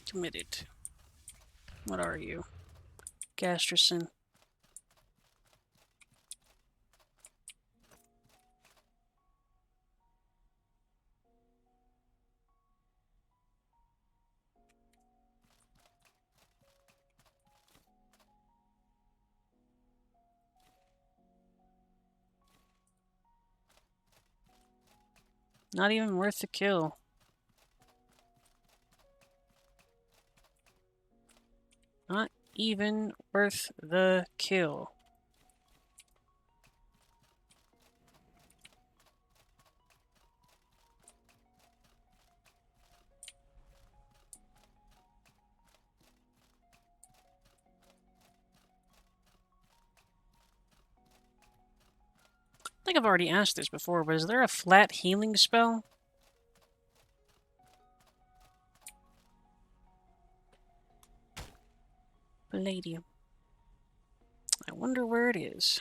Committed. What are you? Gastricin. Not even worth the kill. Not even worth the kill. I think I've already asked this before, but is there a flat healing spell? Palladium. I wonder where it is.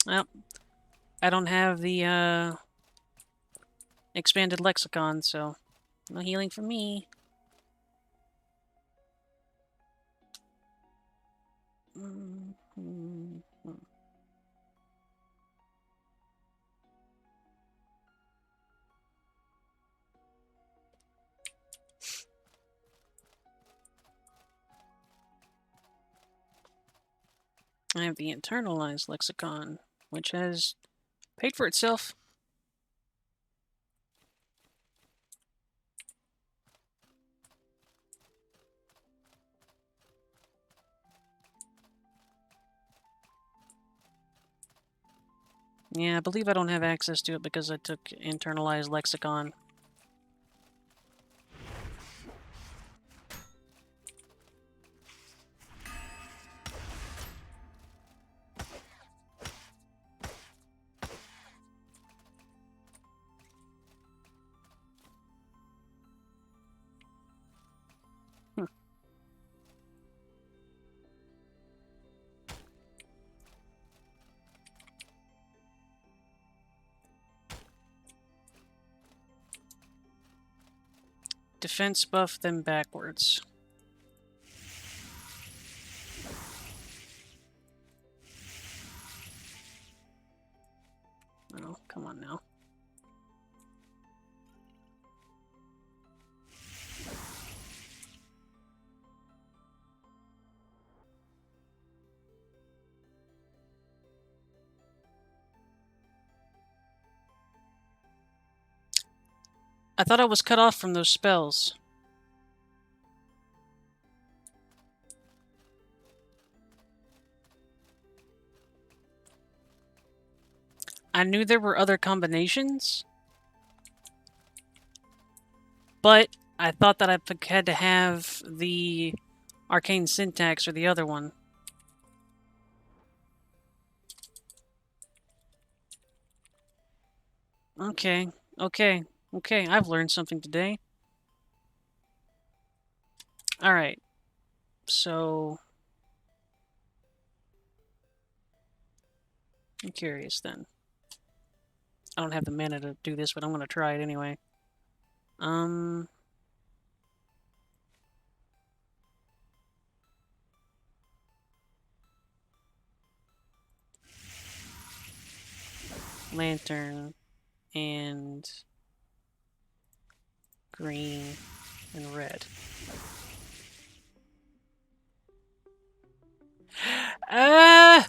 Well, I don't have the expanded lexicon, so no healing for me. I have the internalized lexicon, which has Paid for itself. Yeah, I believe I don't have access to it because I took internalized lexicon. Defense buff, then backwards. Oh, come on now. I thought I was cut off from those spells. I knew there were other combinations, but I thought that I had to have the arcane syntax or the other one. Okay, okay, okay, I've learned something today. Alright, so... I'm curious then. I don't have the mana to do this, but I'm gonna try it anyway. Lantern and green and red. Ah!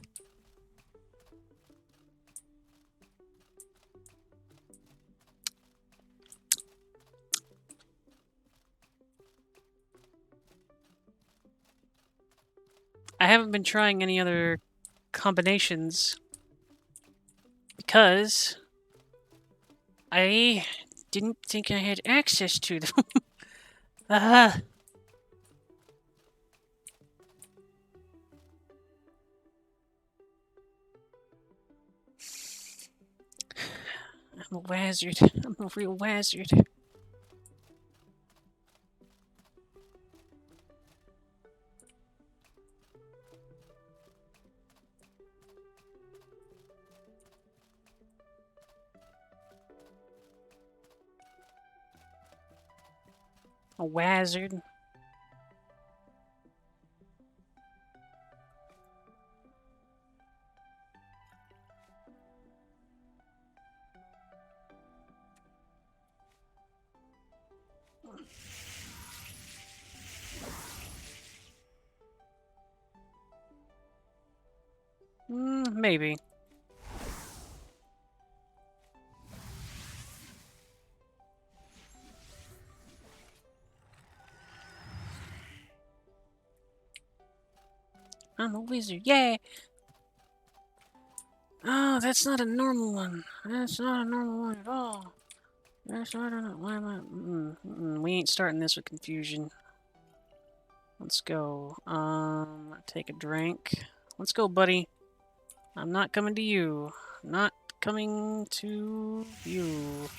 I haven't been trying any other combinations because I didn't think I had access to them. Ah! I'm a wazard. I'm a real wazard. A wazard. Maybe. I'm a wizard. Yay! Oh, that's not a normal one. That's not a normal one at all. That's not a... Why am I... we ain't starting this with confusion. Let's go. Take a drink. Let's go, buddy. I'm not coming to you. Not coming to you.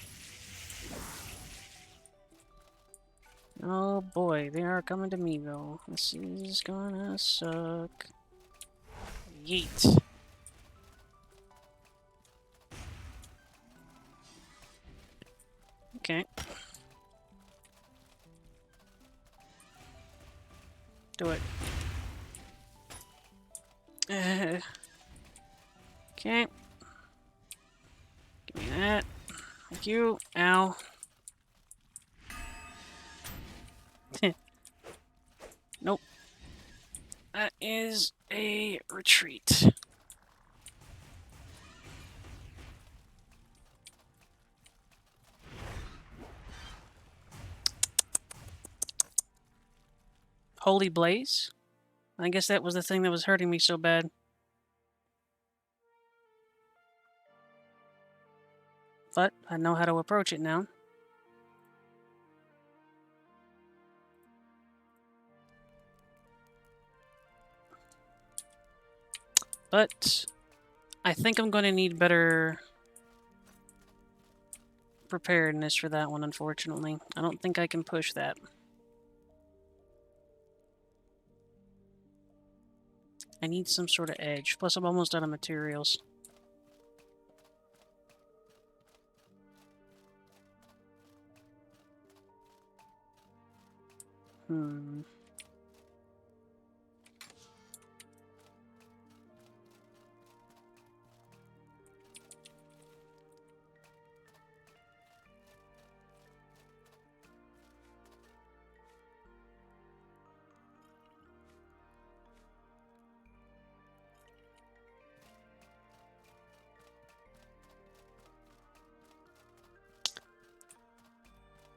Oh boy, they are coming to me though. This is gonna suck. Yeet. Okay. Do it. Okay. Give me that. Thank you. Ow. Nope. That is a retreat. Holy Blaze? I guess that was the thing that was hurting me so bad. But I know how to approach it now. But I think I'm going to need better preparedness for that one, unfortunately. I don't think I can push that. I need some sort of edge. Plus, I'm almost out of materials. Hmm.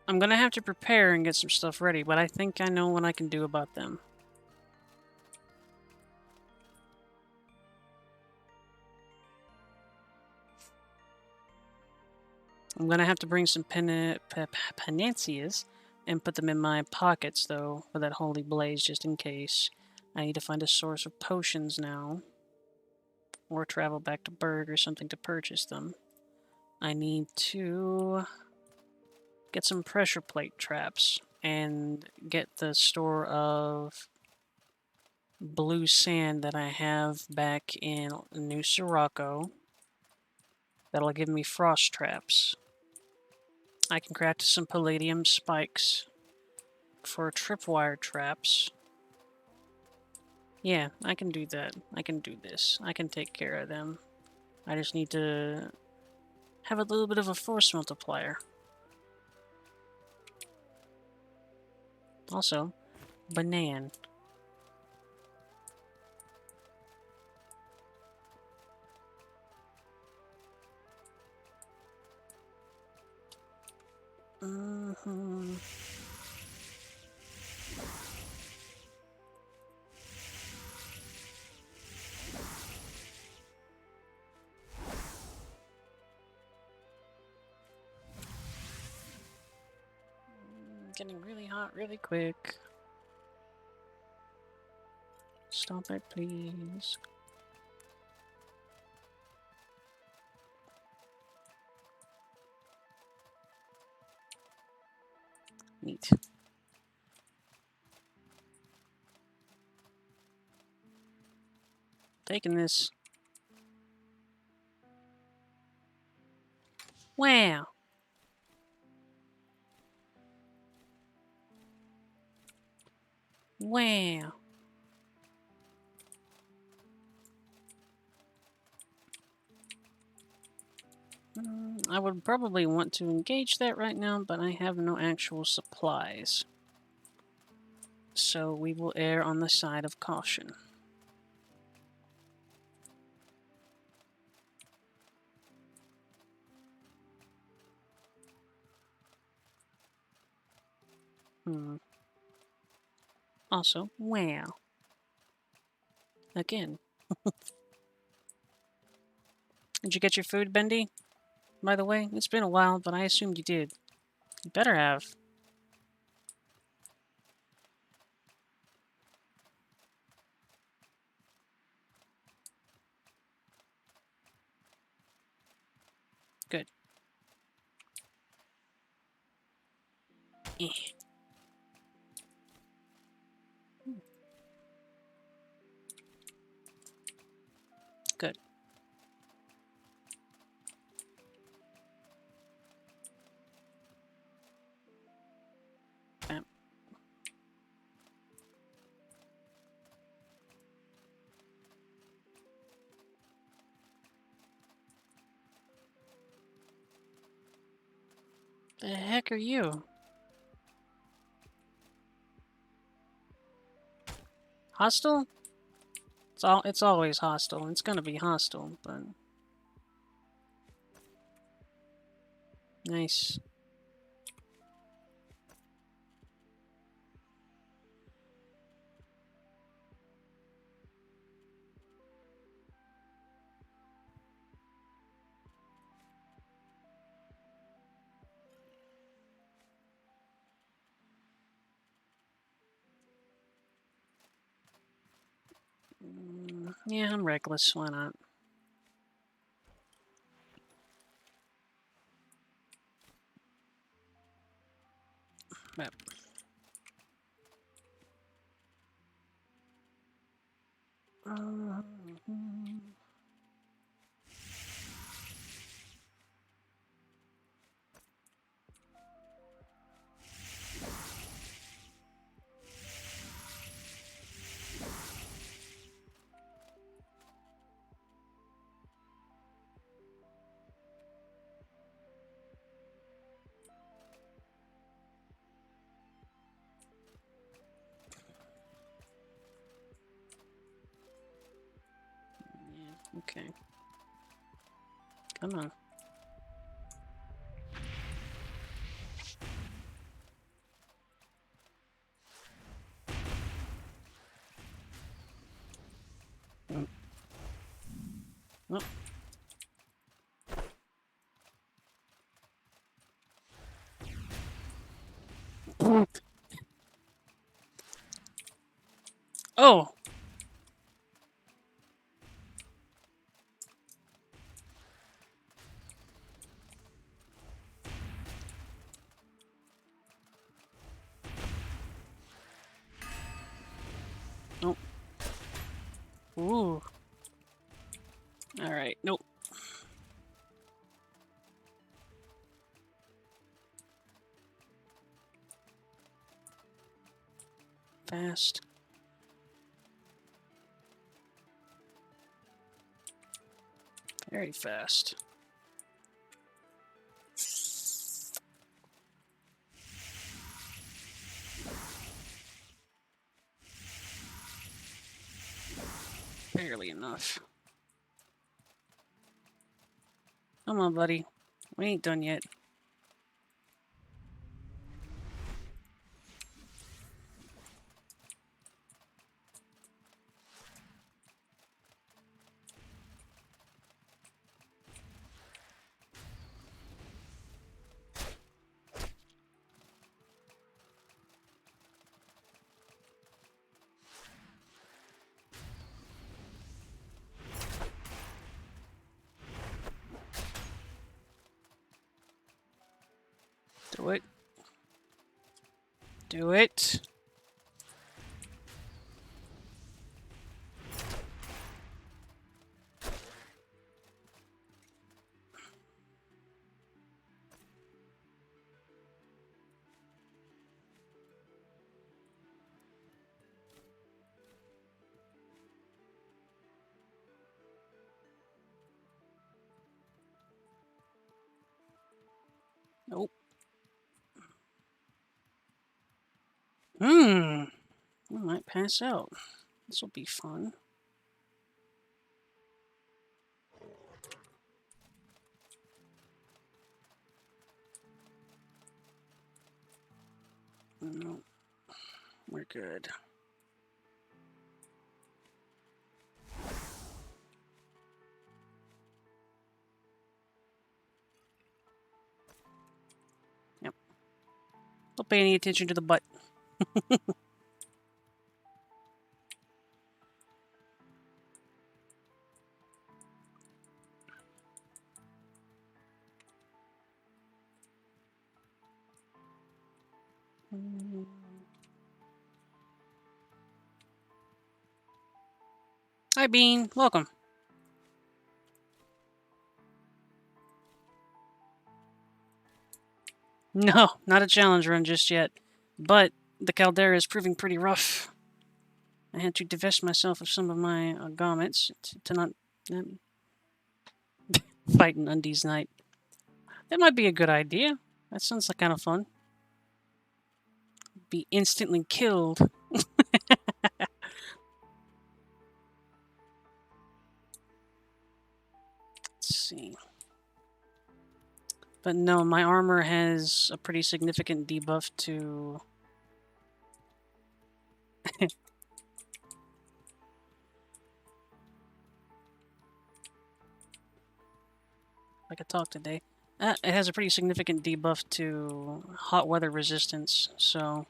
I'm gonna have to prepare and get some stuff ready, but I think I know what I can do about them. I'm gonna have to bring some panaceas and put them in my pockets, though, for that holy blaze, just in case. I need to find a source of potions now, or travel back to Berg or something to purchase them. I need to get some pressure plate traps and get the store of blue sand that I have back in New Sirocco. That'll give me frost traps. I can craft some palladium spikes for tripwire traps. Yeah, I can do that. I can do this. I can take care of them. I just need to have a little bit of a force multiplier. Also, banana. Mm-hmm. Getting really hot really quick. Stop it, please. Neat. Taking this. Wow. Wow. I would probably want to engage that right now, but I have no actual supplies. So we will err on the side of caution. Also, wow. Again. Did you get your food, Bendy? By the way, it's been a while, but I assumed you did. You better have. Good. Eh. Good. Bam. The heck are you? Hostile? It's always hostile. It's gonna be hostile, but nice. Yeah, I'm reckless. Why not? Map. Yeah, okay. Come on. Oh. Oh! Nope. Ooh. Alright, nope. Fast. Very fast. Barely enough. Come on, buddy. We ain't done yet. Do it. Do it. Nope. I might pass out. This will be fun. No. We're good. Yep. Don't pay any attention to the butt. Hi, Bean. Welcome. No, not a challenge run just yet. But the Caldera is proving pretty rough. I had to divest myself of some of my garments to not fight an Undies Night. That might be a good idea. That sounds like kind of fun. Be instantly killed. Let's see. But no, my armor has a pretty significant debuff to... I could talk today. It has a pretty significant debuff to hot weather resistance, so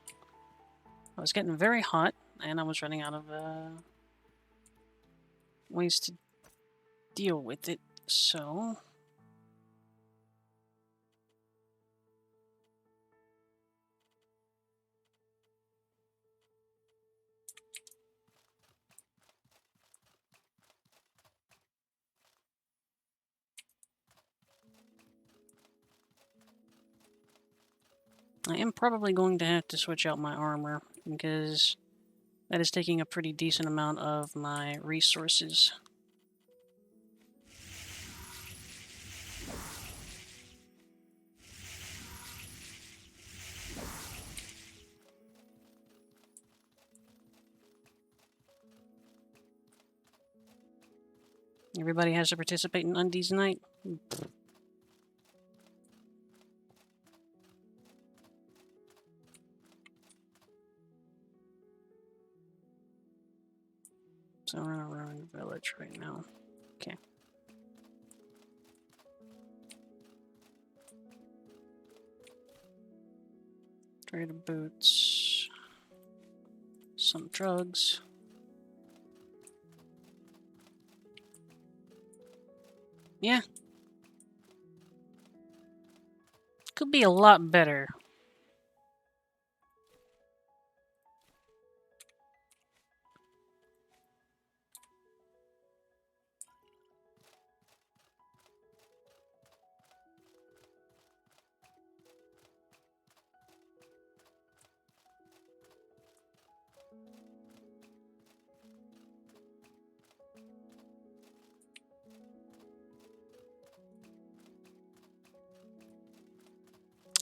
I was getting very hot, and I was running out of ways to deal with it, so... I am probably going to have to switch out my armor, because that is taking a pretty decent amount of my resources. Everybody has to participate in Undies Night? So we're in a ruined village right now. Okay. Trade of boots. Some drugs. Yeah. Could be a lot better.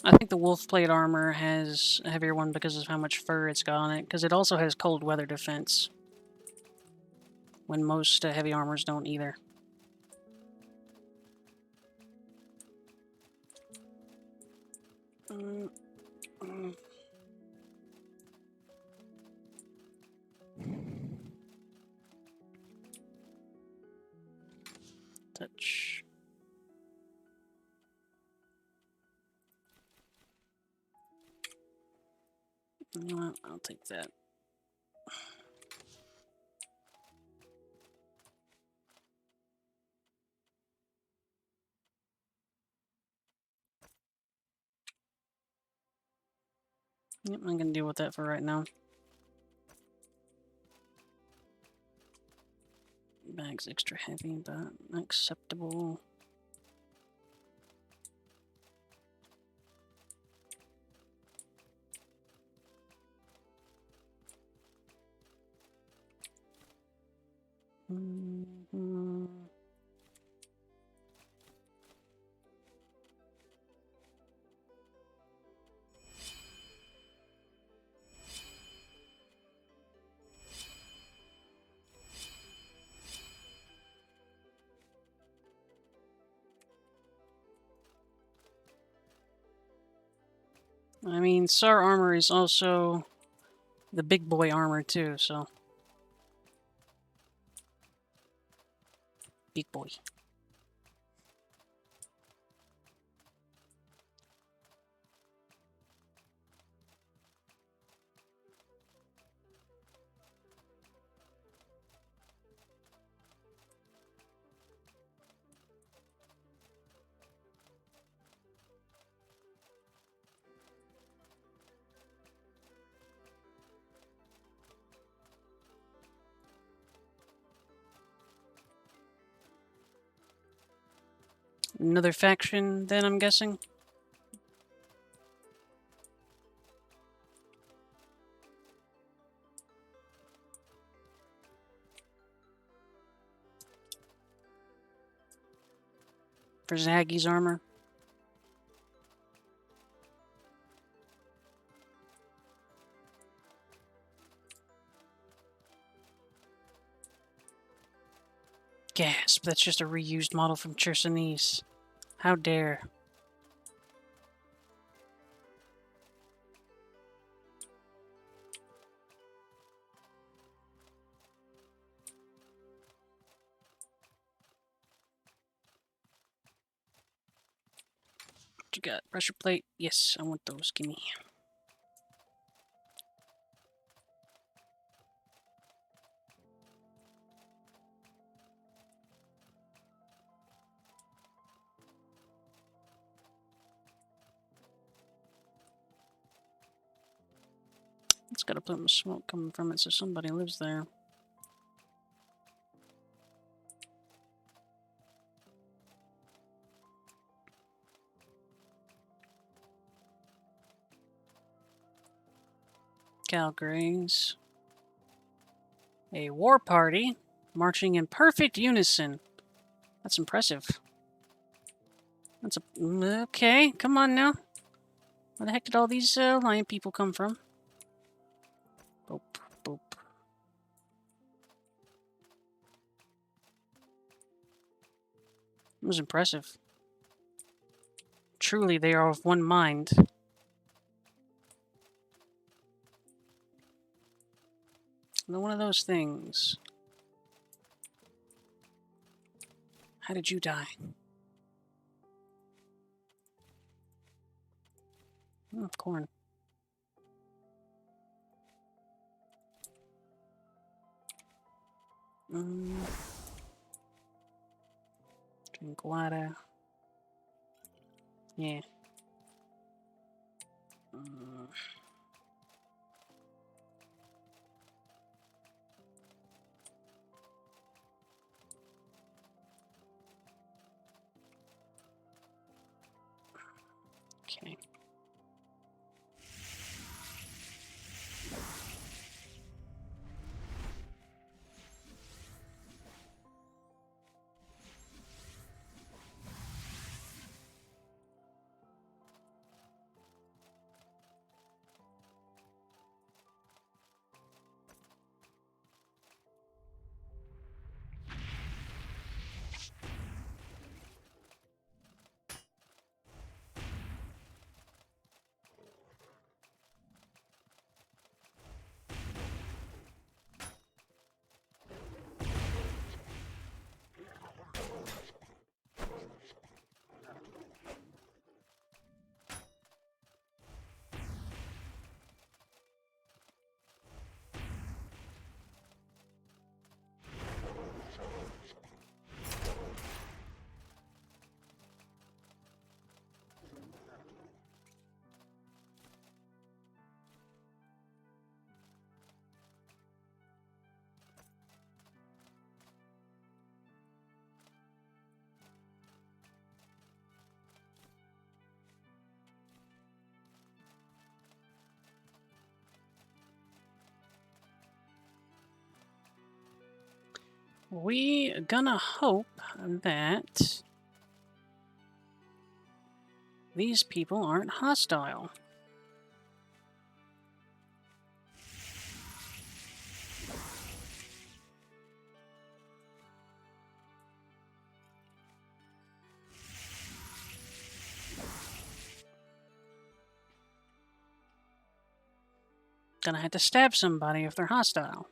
I think the wolf plate armor has a heavier one because of how much fur it's got on it, because it also has cold weather defense, when most heavy armors don't either. Touch. You know what? I'll take that. Yep, I'm gonna deal with that for right now. Bag's extra heavy, but acceptable. I mean, SAR armor is also the big boy armor too, so... Big boy. Another faction, then, I'm guessing? For Zaggy's armor? Gasp, that's just a reused model from Chersonese. How dare. What you got? Pressure plate? Yes, I want those. Gimme. It's got a plume of smoke coming from it, so somebody lives there. Calgrays. A war party marching in perfect unison. That's impressive. That's a... Okay, come on now. Where the heck did all these lion people come from? Boop, boop. It was impressive. Truly, they are of one mind. Another one of those things. How did you die? Oh, corn. Drink water. Yeah. Okay. We gonna hope that these people aren't hostile. Gonna have to stab somebody if they're hostile.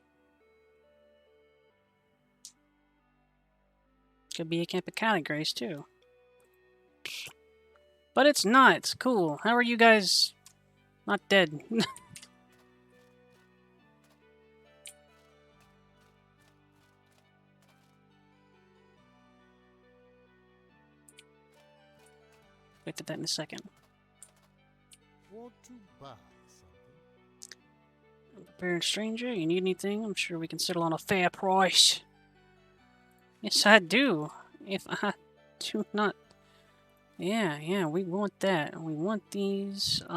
Could be a camp of Calligrace too. But it's not. It's cool. How are you guys not dead? Get to that in a second. Want to buy something? Prepared stranger, you need anything? I'm sure we can settle on a fair price. Yes, I do. If I do not... Yeah, we want that. We want these, give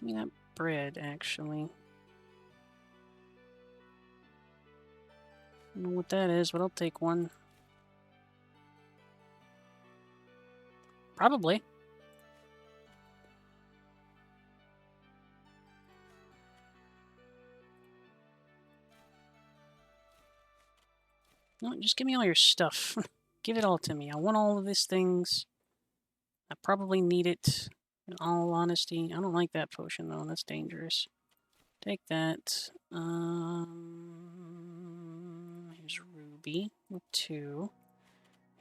me that bread, actually. I don't know what that is, but I'll take one. Probably. No, just give me all your stuff. Give it all to me. I want all of these things. I probably need it, in all honesty. I don't like that potion, though. That's dangerous. Take that. Here's Ruby with 2.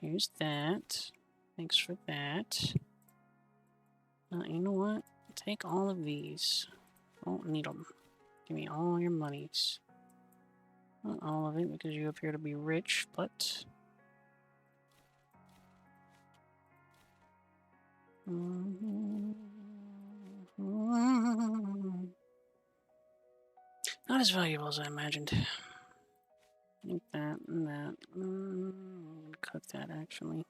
Here's that. Thanks for that. You know what? Take all of these. Don't need them. Give me all your monies. Not all of it, because you appear to be rich, but... as valuable as I imagined. Like that and that. Cook that actually.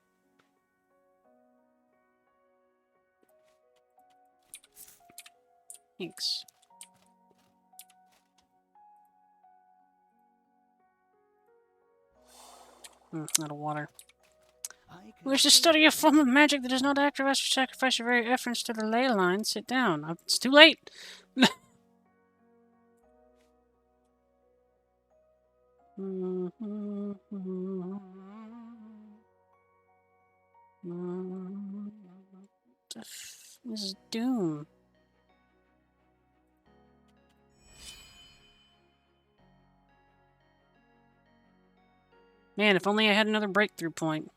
Thanks. Out of water. Wish to study a form of magic that does not activate or sacrifice your very efforts to the ley line. Sit down. It's too late. This is doom. Man, if only I had another breakthrough point.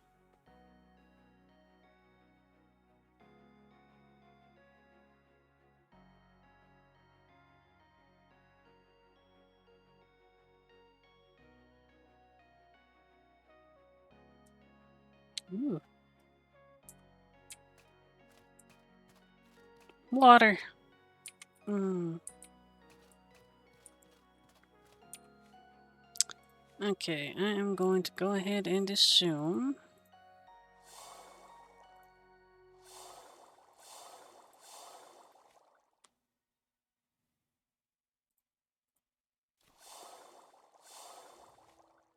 Ooh. Water. Okay, I am going to go ahead and assume.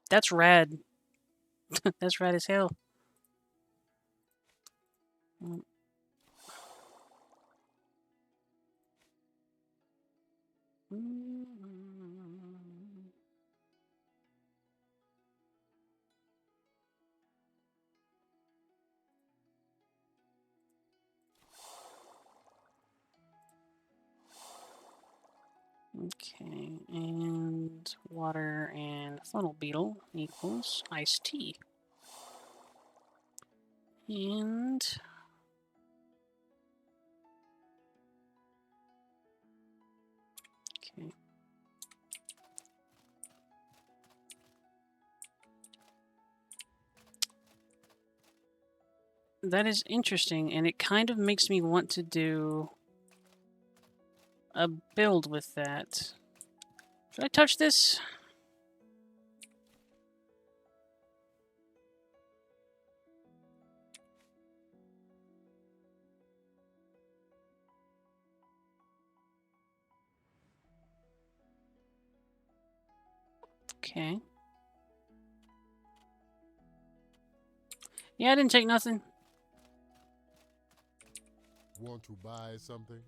That's rad. That's rad as hell. Okay, and water and funnel beetle equals iced tea. And okay. That is interesting, and it kind of makes me want to do a build with that. Should I touch this? Okay. Yeah, I didn't take nothing. Want to buy something?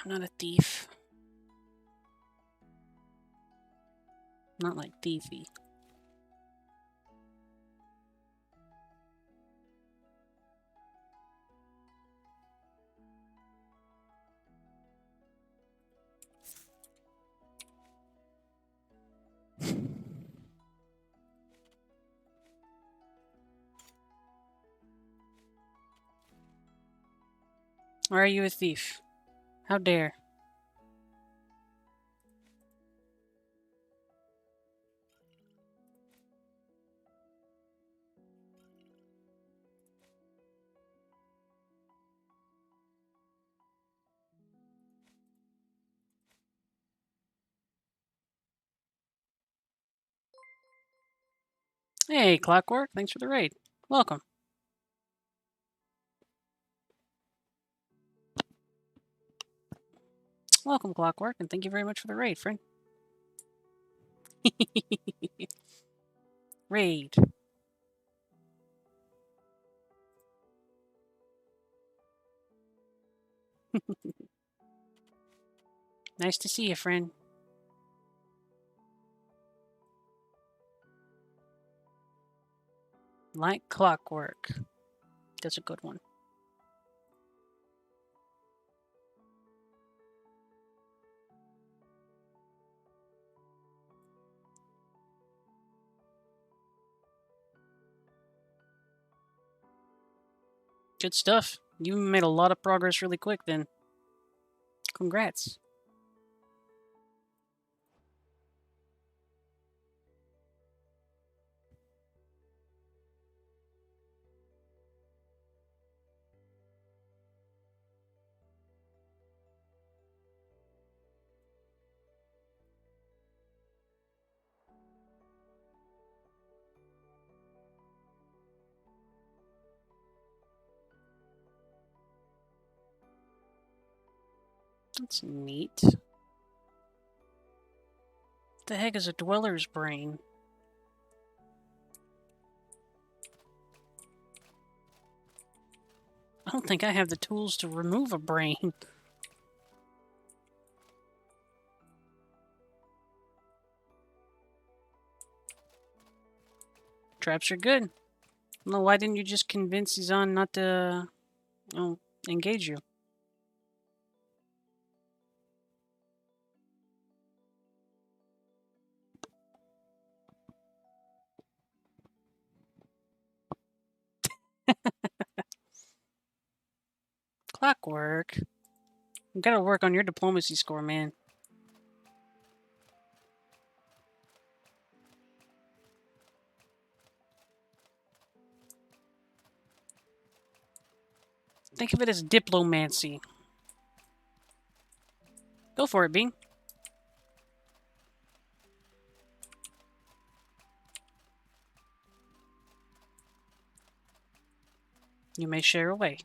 I'm not a thief. Not like thiefy. Or are you a thief? How dare? Hey, Clockwork. Thanks for the raid. Welcome. Welcome, Clockwork, and thank you very much for the raid, friend. Raid. Nice to see you, friend. Like Clockwork. That's a good one. Good stuff. You made a lot of progress really quick then. Congrats. That's neat. The heck is a dweller's brain? I don't think I have the tools to remove a brain. Traps are good. No, why didn't you just convince Izan not to, engage you? Clockwork. You gotta work on your diplomacy score, man. Think of it as diplomancy. Go for it, Bean. You may share away.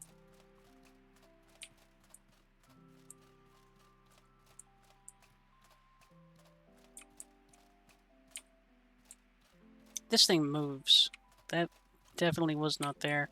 This thing moves. That definitely was not there.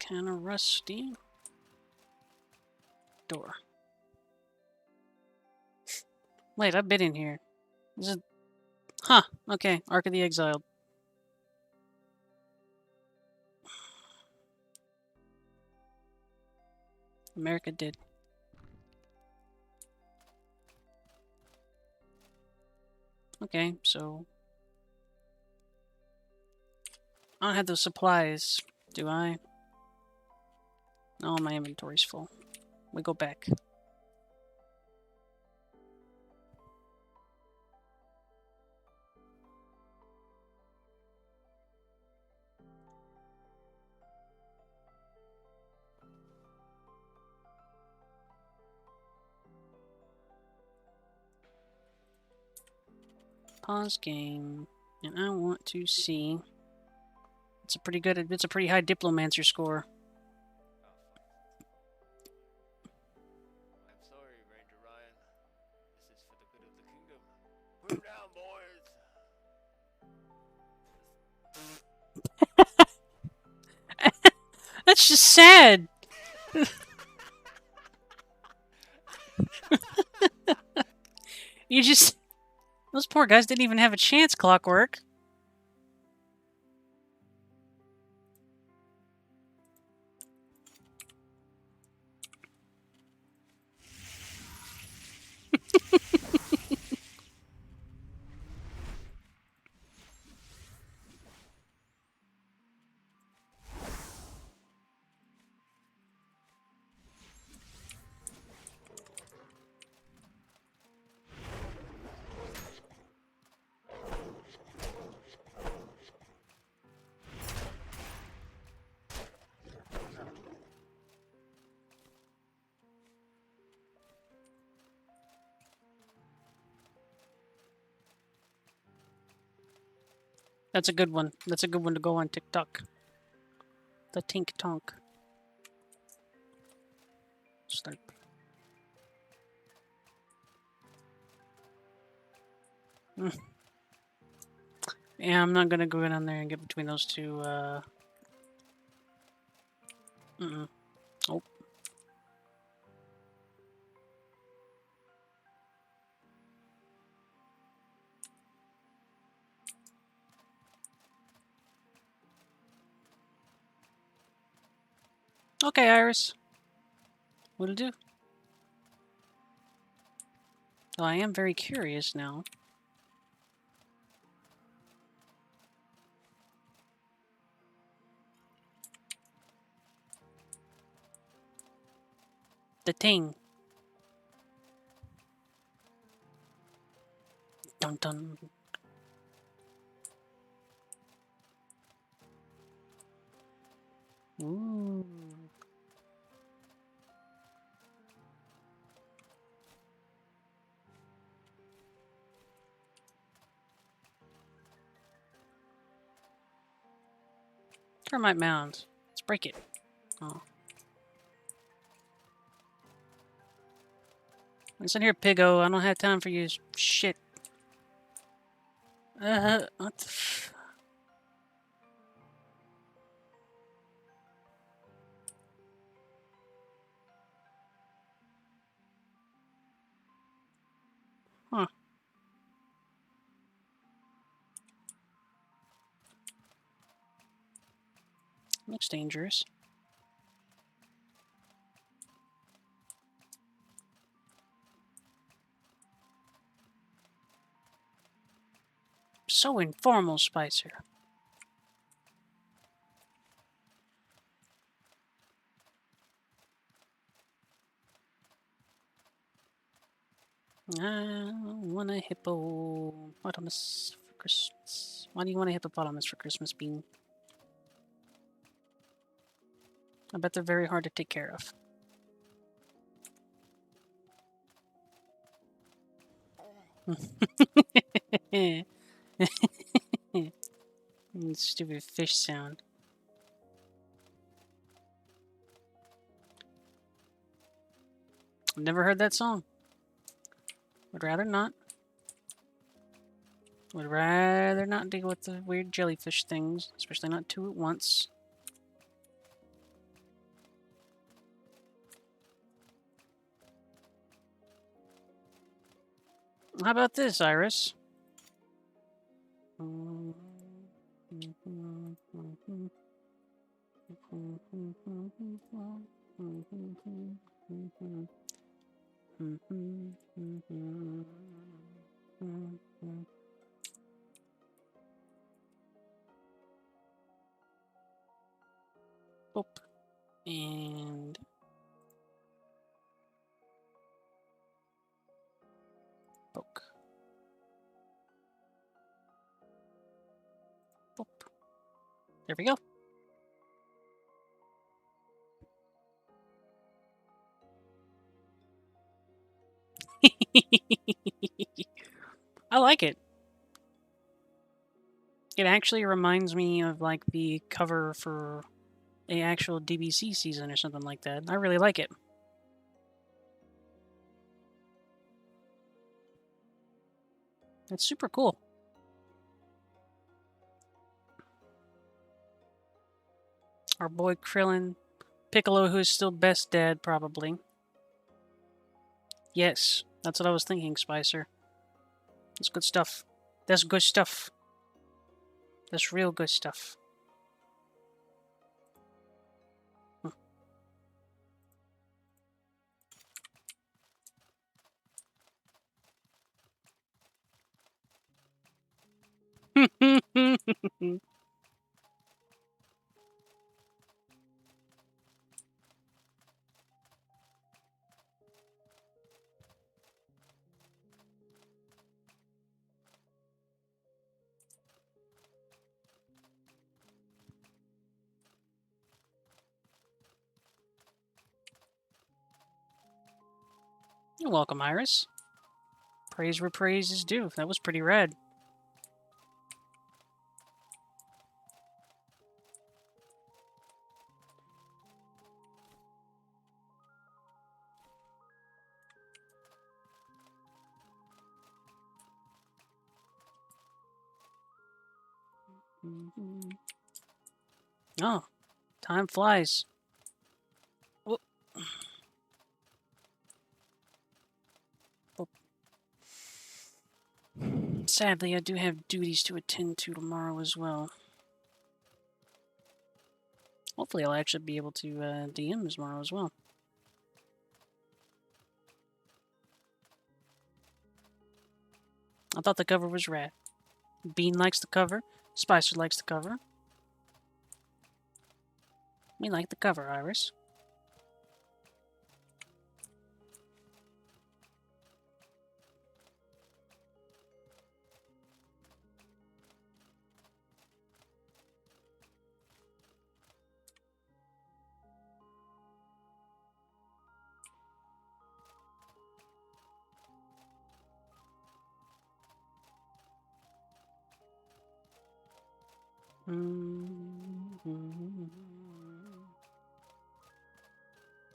Kinda rusty. Door. Wait, I've been in here. Is it... Huh, okay. Ark of the Exiled. America did. Okay, so... I don't have those supplies, do I? No, my inventory's full. We go back. Pause game. And I want to see... It's a pretty good... It's a pretty high Diplomancer score. I'm sorry, Ranger Ryan. This is for the good of the kingdom. Put him down, boys! That's just sad! You just... Those poor guys didn't even have a chance, Clockwork. That's a good one. That's a good one to go on TikTok. The Tink Tonk. Start. Yeah, I'm not gonna go down there and get between those two, Oh. Okay, Iris. What'll do? Well, I am very curious now. The thing. Dun dun. Ooh. Termite mound. Let's break it. Oh. Listen here, Piggo. I don't have time for you. Shit. What the f... Huh. Looks dangerous. So informal, Spicer. I want a hippopotamus for Christmas. Why do you want a hippopotamus for Christmas, Bean? I bet they're very hard to take care of. Stupid fish sound. I've never heard that song. Would rather not. Would rather not deal with the weird jellyfish things, especially not two at once. How about this, Iris? Boop. And poke. Boop. There we go. I like it. It actually reminds me of like the cover for a actual DBC season or something like that. I really like it. It's super cool. Our boy Krillin. Piccolo, who's still best dad, probably. Yes, that's what I was thinking, Spicer. That's good stuff. That's good stuff. That's real good stuff. You're welcome, Iris. Praise where praise is due. That was pretty rad. Oh, time flies. Whoop. Whoop. Sadly, I do have duties to attend to tomorrow as well. Hopefully, I'll actually be able to DM tomorrow as well. I thought the cover was rad. Bean likes the cover. Spicer likes the cover. We like the cover, Iris.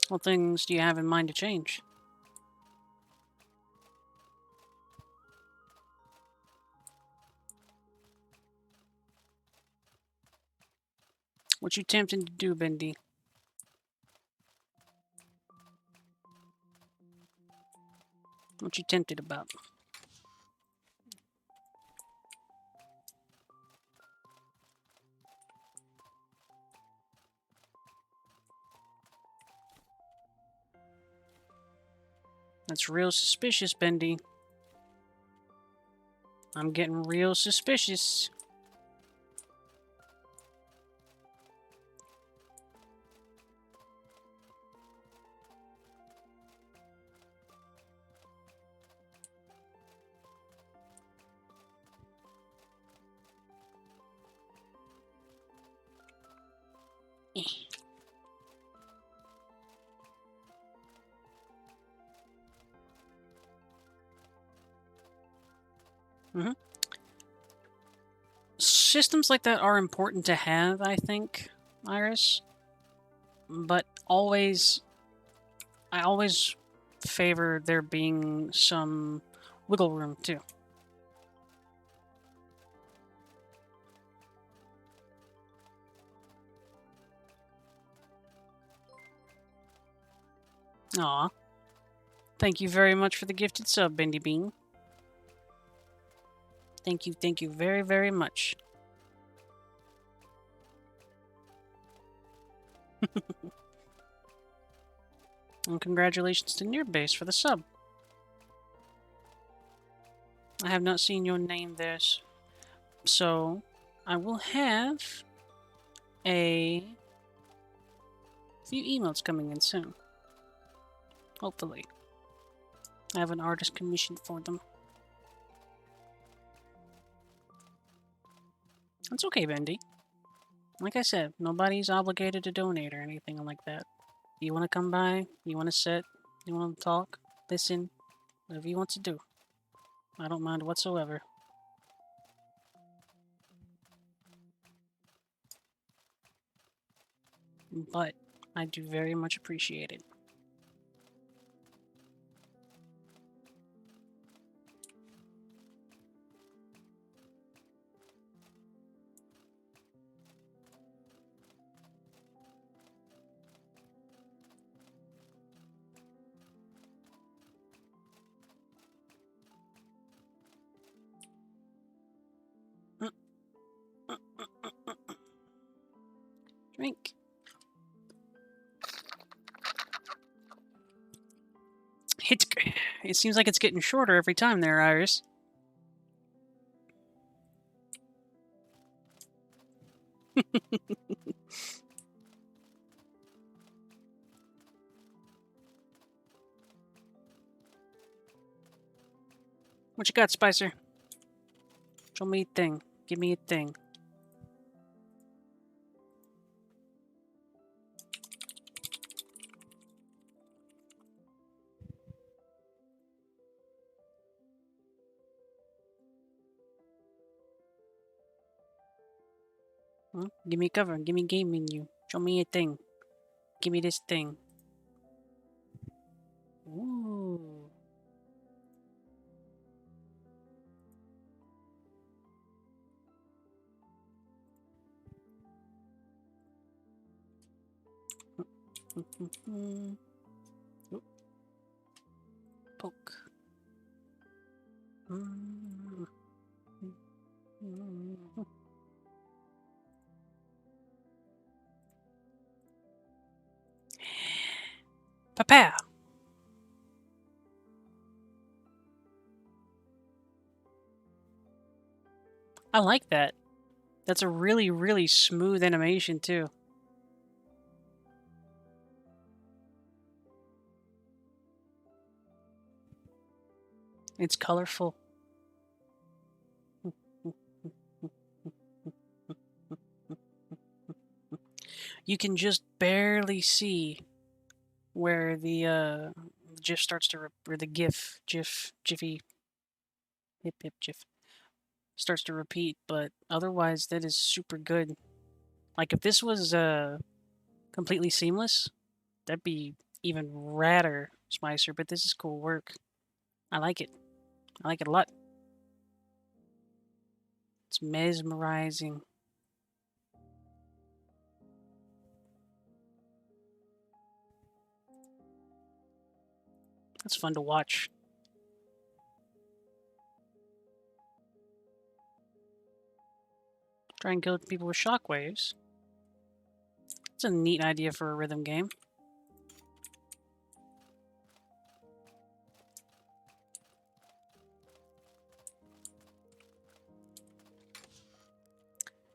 What things do you have in mind to change? What you tempting to do, Bendy? What you tempted about? That's real suspicious, Bendy. I'm getting real suspicious. Systems like that are important to have, I think, Iris. But I always favor there being some wiggle room, too. Aw. Thank you very much for the gifted sub, Bendy Bean. Thank you very, very much. And congratulations to Nearbase for the sub. I have not seen your name there, so I will have a few emails coming in soon. Hopefully. I have an artist commissioned for them. That's okay, Bendy. Like I said, nobody's obligated to donate or anything like that. You want to come by, you want to sit, you want to talk, listen, whatever you want to do. I don't mind whatsoever. But I do very much appreciate it. Drink. It seems like it's getting shorter every time there, Iris. What you got, Spicer? Show me a thing. Give me a thing. Give me cover. Give me game menu. Show me a thing. Give me this thing. Ooh. Oop. Poke. Papa. I like that. That's a really, really smooth animation, too. It's colorful. You can just barely see where the GIF starts to, or the GIF, jiffy, hip, GIF. starts to repeat, but otherwise that is super good. Like if this was completely seamless, that'd be even radder Spicer, but this is cool work. I like it. I like it a lot. It's mesmerizing. It's fun to watch. Try and kill people with shockwaves. It's a neat idea for a rhythm game.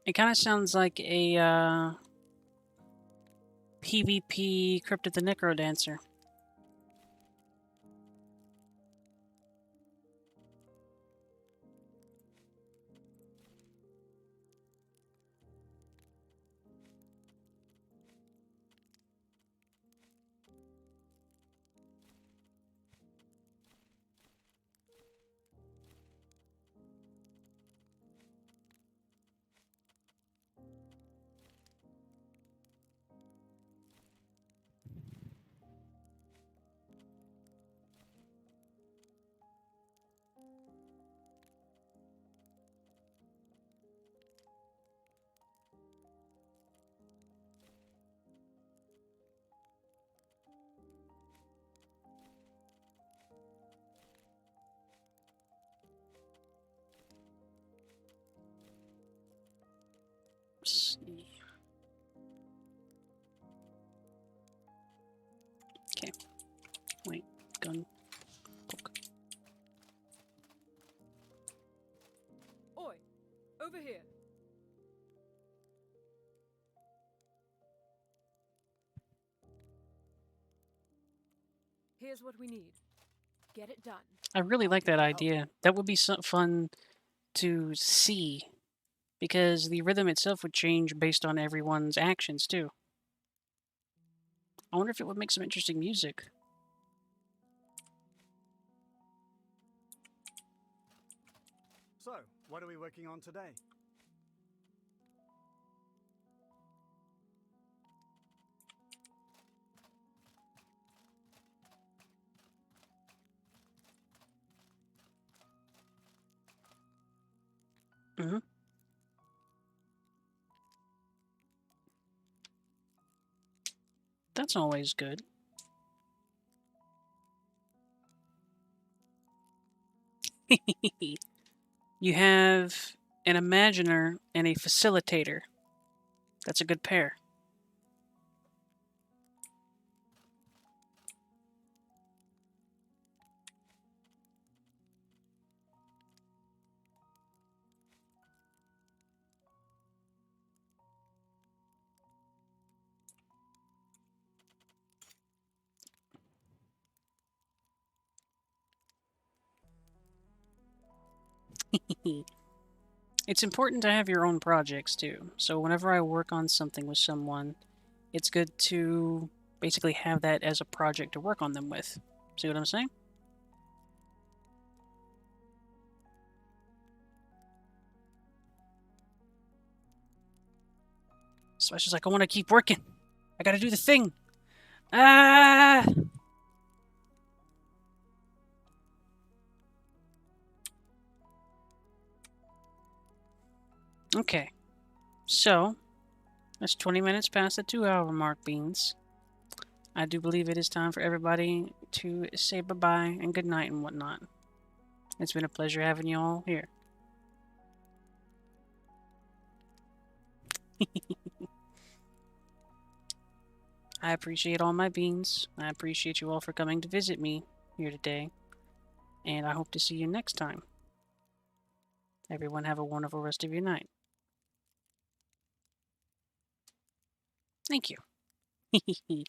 It kind of sounds like a PvP Cryptid the Necrodancer. Let's see. Okay. Wait. Gun. Poke. Oi, over here. Here's what we need. Get it done. I really like that Oh. idea. That would be so fun to see, because the rhythm itself would change based on everyone's actions too. I wonder if it would make some interesting music. So, what are we working on today? Mm-hmm. That's always good. You have an imaginer and a facilitator. That's a good pair. It's important to have your own projects too. So whenever I work on something with someone, it's good to basically have that as a project to work on them with. See what I'm saying? So it's just like, I want to keep working. I gotta do the thing. Ah! Okay. So, that's 20 minutes past the 2-hour mark, Beans. I do believe it is time for everybody to say bye-bye and good night and whatnot. It's been a pleasure having you all here. I appreciate all my beans. I appreciate you all for coming to visit me here today. And I hope to see you next time. Everyone have a wonderful rest of your night. Thank you.